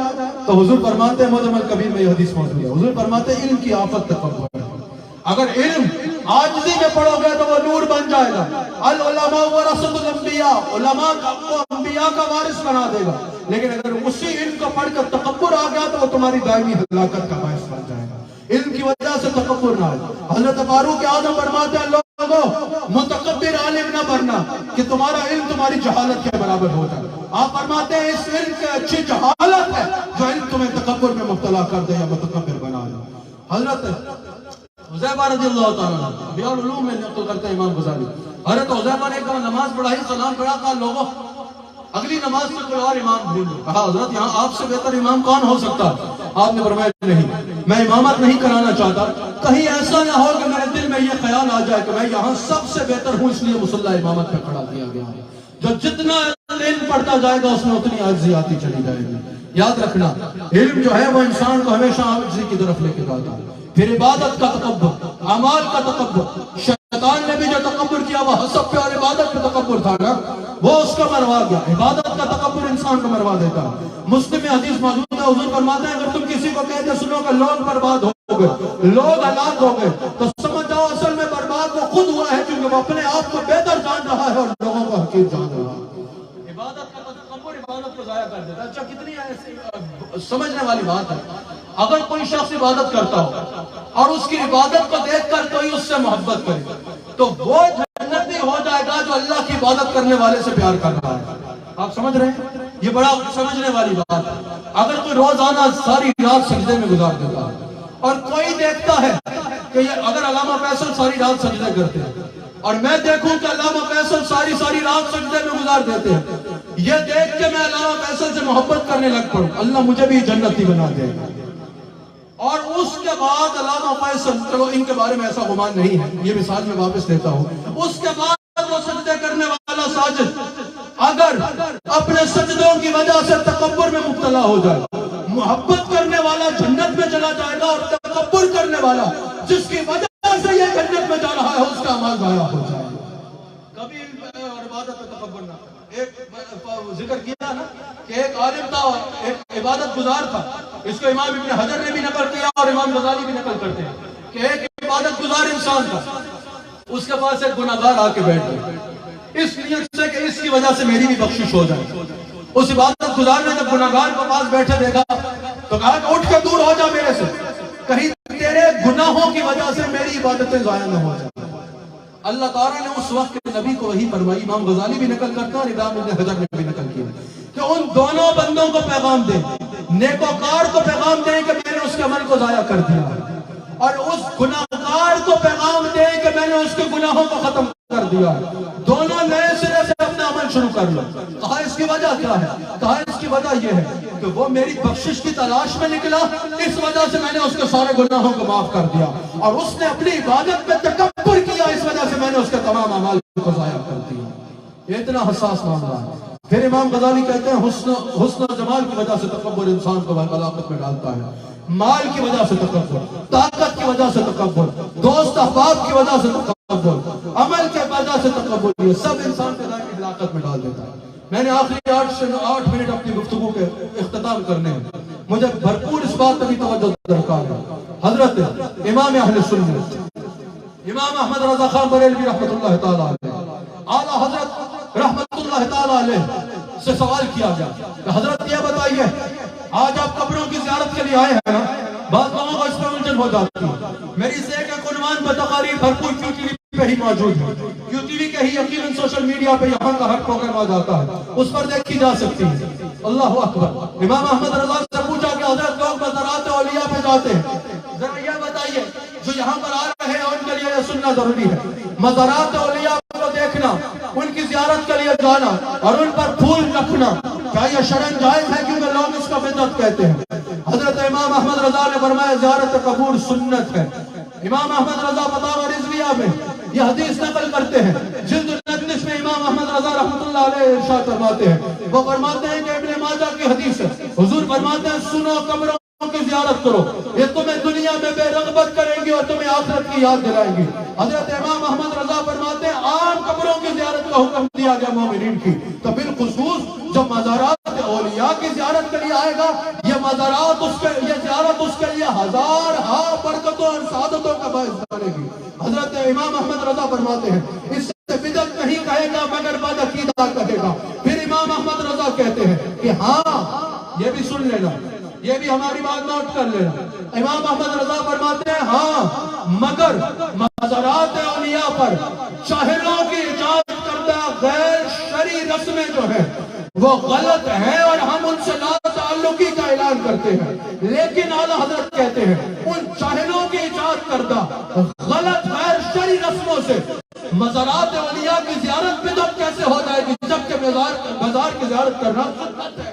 تو حضور فرماتے ہیں معجم الکبیر میں یہ حدیث موجود ہے، حضور فرماتے ہیں علم کی آفت تکبر ہے۔ اگر علم عاجزی میں پڑھو گے تو وہ نور بن جائے گا۔ العلماء ورثۃ الانبیاء، علماء کو انبیاء کا وارث بنا دے گا، لیکن اگر اسی علم کو پڑھ کر تکبر آ گیا تو وہ تمہاری دائمی ہلاکت کا باعث بن جائے گا۔ علم کی وجہ سے تکبر نہ ہو۔ حضرت فاروق اعظم فرماتے ہیں لوگوں متکبر عالم نہ بننا کہ تمہارا علم تمہاری جہالت کے برابر ہو جائے۔ آپ فرماتے ہیں اس علم کی اچھی جہالت ہے جو علم تمہیں تکبر میں مبتلا کر دے یا متکبر بنا دے۔ حضرت حذیفہ رضی اللہ تعالیٰ عنہ بیان العلوم میں نقل کرتے ہیں امام غزالی، حضرت حذیفہ نے کہا نماز پڑھائی، سلام پڑھا، کہا لوگوں اگلی نماز سے کوئی اور امام ڈھونڈ لو۔ کہا حضرت یہاں آپ سے بہتر امام کون ہو سکتا؟ آپ نے فرمایا نہیں، میں امامت نہیں کرانا چاہتا، کہیں ایسا نہ ہو کہ میرے دل میں یہ خیال آ جائے کہ میں یہاں سب سے بہتر ہوں اس لیے مصلی امامت پہ کھڑا کیا گیا ہے۔ جو جتنا علم پڑھتا جائے گا اس میں اتنی عاجزی آتی چلی جائے گی۔ یاد رکھنا علم جو ہے وہ انسان کو ہمیشہ عاجزی کی طرف لے کے جاتا ہے۔ پھر عبادت کا تکبر، اعمال کا تکبر، شیطان نے بھی جو تکبر کیا وہ حسب پہ اور عبادت پہ تکبر تھا نا، وہ اس کو مروا گیا۔ عبادت کا تکبر انسان کو مروا دیتا ہے۔ مسلم میں حدیث موجود ہے، حضور فرماتے ہیں اگر تم کسی کو کہتے سنو کہ لوگ برباد ہو گئے، لوگ ہلاک ہو گئے، تو سمجھ جاؤ اصل میں برباد وہ خود ہوا ہے کیونکہ وہ اپنے آپ کو بہتر جان رہا ہے اور لوگوں کو حقیر جان رہا ہے۔ عبادت کا تکبر عبادت کو ضائع کر دیتا ہے۔ اچھا کتنی سمجھنے والی بات ہے، اگر کوئی شخص عبادت کرتا ہو اور اس کی عبادت کو دیکھ کر کوئی اس سے محبت کرے تو وہ جنتی ہو جائے گا جو اللہ کی عبادت کرنے والے سے پیار کر رہا ہے۔ آپ سمجھ رہے ہیں؟ یہ بڑا سمجھنے والی بات ہے۔ اگر کوئی روزانہ ساری رات سجدے میں گزار دیتا ہے اور کوئی دیکھتا ہے کہ یہ اگر علامہ فیصل ساری رات سجدے کرتے ہیں اور میں دیکھوں کہ علامہ فیصل ساری رات سجدے میں گزار دیتے ہیں، یہ دیکھ کے میں علامہ فیصل سے محبت کرنے لگ پڑوں، اللہ مجھے بھی جنتی بنا دے گا۔ اور اس کے بعد علامہ فیصل، چلو ان کے بارے میں ایسا گمان نہیں ہے، یہ مثال میں واپس لیتا ہوں، اس کے بعد وہ سجدے کرنے والا ساجد اگر اپنے سجدوں کی وجہ سے تکبر میں مبتلا ہو جائے، محبت کرنے والا جنت میں چلا جائے گا اور تکبر کرنے والا جس کی وجہ سے یہ جنت میں جا رہا ہے اس کا عمل ضائع ہو جائے گا۔ کبھی عبادت میں تکبر نہ، ایک ذکر کیا نا کہ ایک عالم تھا، ایک عبادت گزار تھا، اس کو امام ابن حجر نے بھی نقل کیا اور امام غزالی بھی نقل کرتے ہیں کہ ایک عبادت گزار انسان تھا، اس کے پاس ایک گناہگار آ کے بیٹھ گیا اس نیت سے کہ اس کی وجہ سے میری بھی بخشش ہو جائے۔ اس عبادت گزار نے جب گناہگار کو پاس بیٹھے دیکھا تو کہا کہ اٹھ کے دور ہو جا میرے سے، کہیں تیرے گناہوں کی وجہ سے میری عبادتیں ضائع نہ ہو جائیں۔ اللہ تعالیٰ نے اس وقت کے نبی کو وہی فرمائی، امام غزالی بھی نقل کرتا اور امام ابن حجر نے بھی نقل کیا کہ ان دونوں بندوں کو پیغام دیں، نیکوکار کو پیغام دیں کہ میں نے اس کے عمل کو ضائع کر دیا، اور اس گناہگار کو پیغام دیں کہ میں نے اس کے گناہوں کو ختم کر دیا، دونوں نئے سرے سے اپنا عمل شروع کر لو۔ کہا اس کی وجہ کیا ہے؟ کہا اس کی وجہ یہ ہے کہ وہ میری بخشش کی تلاش میں نکلا، اس وجہ سے میں نے اس کے سارے گناہوں کو معاف کر دیا، اور اس نے اپنی عبادت میں تکبر کیا، اس وجہ سے میں نے اس کے تمام اعمال کو ضائع کر دیا۔ یہ اتنا حساس معاملہ ہے۔ پھر امام غزالی کہتے ہیں حسن و جمال کی وجہ سے تکبر انسان کو ہلاکت میں ڈالتا ہے، مال کی وجہ سے تکبر، طاقت کی وجہ سے تکبر، دوست احباب کی وجہ سے تکبر، عمل کے وجہ سے تکبر، یہ سب انسان کو دائمی ہلاکت میں ڈال دیتا ہے۔ میں نے آخری 8 منٹ اپنی گفتگو کے اختتام کرنے ہیں، مجھے بھرپور اس بات پر بھی توجہ درکار ہے۔ حضرت امام اہل سنت امام احمد رضا خان بریلوی رحمت اللہ تعالیٰ علیہ، اعلیٰ حضرت رحمت اللہ تعالیٰ علیہ سے سوال کیا گیا کہ حضرت یہ بتائیے آج آپ قبروں کی زیارت کے لیے آئے ہیں نا، بعض لوگوں کو اس پر الجھن ہو جاتی ہے۔ میری سے ایک عنوان پر تقاریر بھرپور کیو ٹی وی پہ ہی موجود ہے، کیو ٹی وی کے ہی یقیناً سوشل میڈیا پہ یہاں کا ہر پروگرام آ جاتا ہے، اس پر دیکھی جا سکتی ہے۔ اللہ اکبر۔ امام احمد رضا سے پوچھا کہ حضرت لوگ مزارات اولیاء پہ جاتے ہیں، ذرا یہ بتائیے جو یہاں پر آ رہے ہیں ان کے لیے یہ سننا ضروری ہے، مزارات اولیاء کو دیکھنا، ان کی زیارت کے لیے جانا اور ان پر پھول رکھنا کیا یہ شرعاً جائز ہے؟ کیونکہ لوگ اس کا بدعت کہتے ہیں۔ حضرت امام احمد رضا نے فرمایا زیارت قبور سنت ہے۔ امام احمد رضا فتاوی رضویہ میں یہ حدیث نقل کرتے ہیں، جلد 29 میں امام احمد رضا رحمۃ اللہ علیہ ارشاد فرماتے ہیں، وہ فرماتے ہیں کہ ابن ماجہ کی حدیث ہے، حضور فرماتے ہیں سنو قبروں کی زیارت کرو، یہ تمہیں دنیا میں بے رغبت کریں گی اور تمہیں آخرت کی یاد دلائیں گی۔ حضرت امام احمد رضا فرماتے ہیں عام قبروں کی زیارت کا حکم دیا گیا مومنین کی، تو بالخصوص جو مزارات اولیاء کی زیارت کے لیے آئے گا، یہ مزارات یہ زیارت اس کے لیے ہزارہا برکتوں اور سعادتوں کا باعث بنے گی۔ حضرت امام احمد رضا فرماتے ہیں اس سے بدعت نہیں کہے گا مگر بدعقیدہ کہے گا۔ پھر امام احمد رضا کہتے ہیں کہ ہاں یہ بھی سن لینا، یہ بھی ہماری بات نوٹ کر لینا، امام احمد رضا فرماتے ہیں ہاں مگر مزارات اولیاء پر چاہلوں کی ایجاد کردہ غیر شرعی رسمیں جو ہیں وہ غلط ہیں اور ہم ان سے لا تعلقی کا اعلان کرتے ہیں، لیکن اعلیٰ حضرت کہتے ہیں ان چاہلوں کی ایجاد کردہ غلط غیر شرعی رسموں سے مزارات اولیاء کی زیارت بدعت کیسے ہو جائے گی جبکہ مزار کی زیارت کرنا سنت ہے۔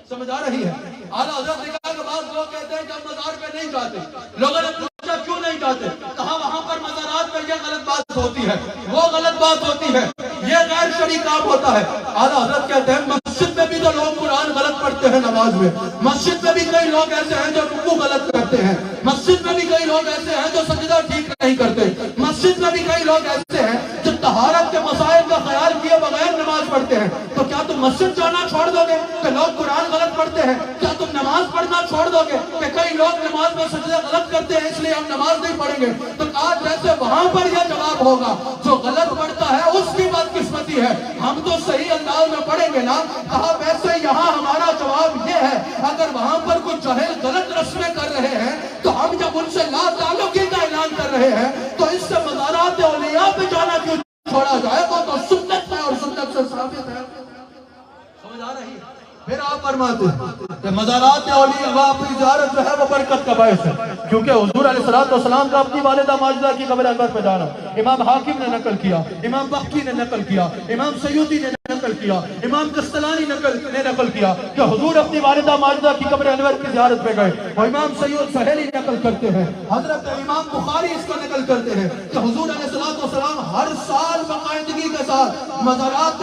سمجھ آ رہی ہے؟ اعلیٰ حضرت نے کہا کہ بعض لوگ کہتے ہیں کہ ہم مزار پہ نہیں جاتے، لوگوں نے پوچھا کیوں نہیں جاتے، کہا وہاں پر مزارات پہ یہ غلط بات ہوتی ہے، وہ غلط بات ہوتی ہے، یہ غیر شرعی کام ہوتا ہے۔ اعلیٰ حضرت کہتے ہیں مسجد میں بھی تو لوگ قرآن غلط پڑھتے ہیں نماز میں، مسجد میں بھی کئی لوگ ایسے ہیں جو رکوع غلط کرتے ہیں، مسجد میں بھی کئی لوگ ایسے ہیں جو سجدہ ٹھیک نہیں کرتے، مسجد میں بھی کئی لوگ ایسے ہیں جو طہارت کے مسائل کا خیال کیے بغیر نماز پڑھتے ہیں۔ تو کیا تم مسجد جانا چھوڑ دو گے کہ لوگ قرآن غلط پڑھتے ہیں؟ کیا تم نماز پڑھنا چھوڑ دو گے کہ کئی لوگ نماز میں سجدہ غلط کرتے ہیں اس لیے ہم نماز نہیں پڑھیں گے؟ تو کہا جیسے وہاں پر یہ جواب ہوگا جو غلط پڑھتا ہے اس کی بدقسمتی ہے، ہم تو صحیح انداز میں پڑھیں گے نا۔ کہا ویسے یہاں ہمارا جواب یہ ہے اگر وہاں پر کچھ جاہل غلط رسمیں کر رہے ہیں تو ہم جب ان سے لا تعلقی کا اعلان کر رہے ہیں تو اس سے مزارات اولیاء پہ جانا کیوں چھوڑا جائے؟ وہ تو سنت ہے اور سنت سے ثابت ہے۔ سمجھ آ رہی ہے؟ پھر آپ فرماتے ہیں کہ مزارات اولیاء کی زیارت جو ہے وہ برکت کا باعث ہے، کیونکہ حضور علیہ السلام کا اپنی والدہ ماجدہ کی قبر اکبر پہ جانا امام حاکم نے نقل کیا، امام بخاری نے نقل کیا، امام سیوطی نے نقل کیا، امام قسطلانی نے نقل کیا کہ حضور اپنی والدہ ماجدہ کی قبر انور کی زیارت پہ گئے، اور امام سید سہیلی نقل کرتے ہیں، حضرت امام بخاری اس کو نقل کرتے ہیں کہ حضور علیہ السلام ہر سال باقاعدگی کے ساتھ مزارات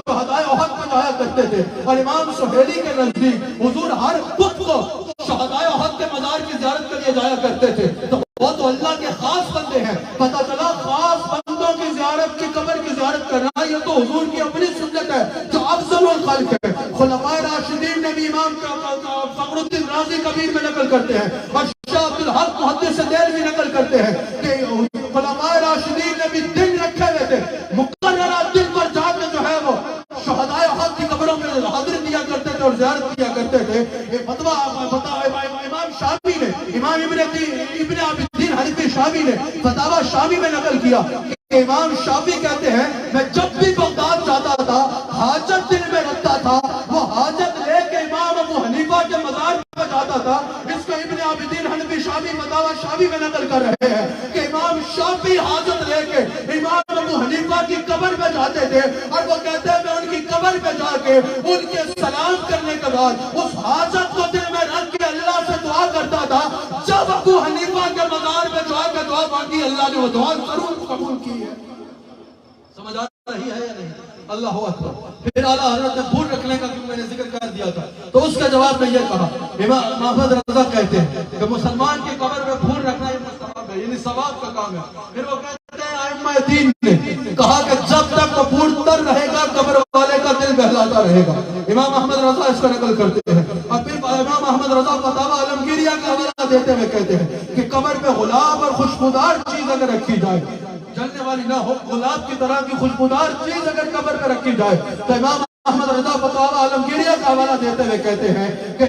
شہدائے احد پہ جایا کرتے تھے، اور امام سہیلی کے نزدیک حضور ہر خود کو شہدائے احد کے مزار کی زیارت کے لیے جایا کرتے تھے۔ تو وہ تو اللہ کے خاص بندے ہیں، پتہ چلا خاص بندوں کی زیارت کی قبر کی زیارت کرنا یہ تو حضور کی اپنی سنت ہے جو افضل الخلق ہے۔ خلفائے راشدین نے بھی امام فخر الدین رازی کبیر میں نقل کرتے ہیں اور شاہ عبد الحق محدث دہلوی نقل کرتے ہیں کہ خلفائے راشدین نے بھی دن رکھے ہوئے تھے، مقررہ دن پر جا کے جو ہے وہ شہدائے احد کی قبروں میں حاضری دیا کرتے تھے اور زیارت کیا کرتے تھے۔ فتویٰ امام شافعی نے، امام ابن عابدین حنفی شافعی نے فتاویٰ شافعی میں نقل کیا کہ امام شافعی کہتے ہیں میں جب بھی بغداد جاتا تھا حاجت دل میں رکھتا تھا، وہ حاجت لے کے امام ابو حنیفہ کے مزار پر جاتا تھا۔ اس کو ابن عابدین حنفی شافعی فتاویٰ شافعی میں نقل کر رہے ہیں کہ امام شافعی حاجت لے کے امام ابو حنیفہ کی قبر پہ جاتے تھے اور وہ کہتے ہیں میں ان کی قبر پہ جا کے ان کے سلام کرنے کے بعد اس حاجت کو دل میں رکھ کے اللہ سے دعا کرتا تھا۔ جب ابو حنیفہ کے مزار پہ جا کے دعا مانگی اللہ نے وہ دعا ضرور قبول کی ہے۔ سمجھ آ رہی ہے یا نہیں؟ اللہ اکبر۔ پھر اعلیٰ حضرت نے پھول رکھنے کا کیوں میں نے ذکر کر دیا تھا تو اس کا جواب میں یہ کہا، امام احمد رضا کہتے ہیں کہ مسلمان کی قبر پہ پھول رکھنا یہ مستحب ہے، یعنی ثواب کا کام ہے۔ پھر وہ کہتے ہیں ائمہ دین نے کہا کہ جب تک وہ پھول تر رہے گا قبر والے کا دل بہلاتا رہے گا۔ امام احمد رضا اس کا نقل کرتے ہیں اور پھر امام احمد رضا فتاویٰ عالمگیریہ کا حوالہ دیتے ہوئے کہتے ہیں کہ قبر پہ گلاب اور خوشبودار چیز اگر رکھی جائے، جلنے والی نہ ہو، گلاب کی طرح کی خوشبودار چیز اگر قبر پہ رکھی جائے تو امام احمد رضا فتاویٰ عالمگیریہ کا حوالہ دیتے ہوئے کہتے ہیں کہ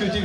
QTV।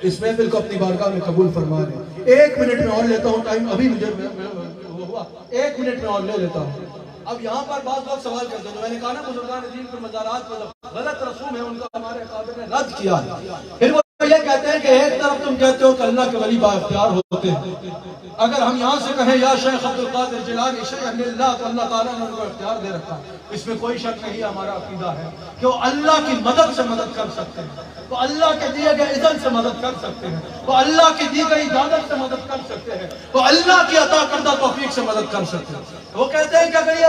اس محفل کو اپنی بارگاہ میں قبول فرما لیں۔ 1 منٹ میں اور لیتا ہوں، ٹائم ابھی مجھے ہوا، 1 منٹ میں اور لے لیتا ہوں۔ اب یہاں پر بعض لوگ سوال کرتے ہیں، میں نے کہا نا بزرگان دین پر مزارات پر غلط رسوم ہے، ان کا ہمارے اکابر نے رد کیا ہے۔ پھر وہ یہ کہتے ہیں کہ ایک طرف تم کہتے ہو کہ اللہ کے ولی با اختیار ہوتے ہیں، اگر ہم یہاں سے کہیں یا شیخ عبد القادر جیلانی شیخ اللہ، تو اللہ تعالیٰ نے ان کو اختیار دے رکھا ہے۔ اس میں کوئی شک نہیں، ہمارا عقیدہ ہے کہ وہ اللہ کی مدد سے مدد کر سکتے ہیں، وہ اللہ کے دیے گئے اذن سے مدد کر سکتے ہیں، وہ اللہ کی دی گئی اجازت سے مدد کر سکتے ہیں، وہ اللہ کی عطا کردہ توفیق سے مدد کر سکتے ہیں۔ وہ کہتے ہیں کہ اگر یہ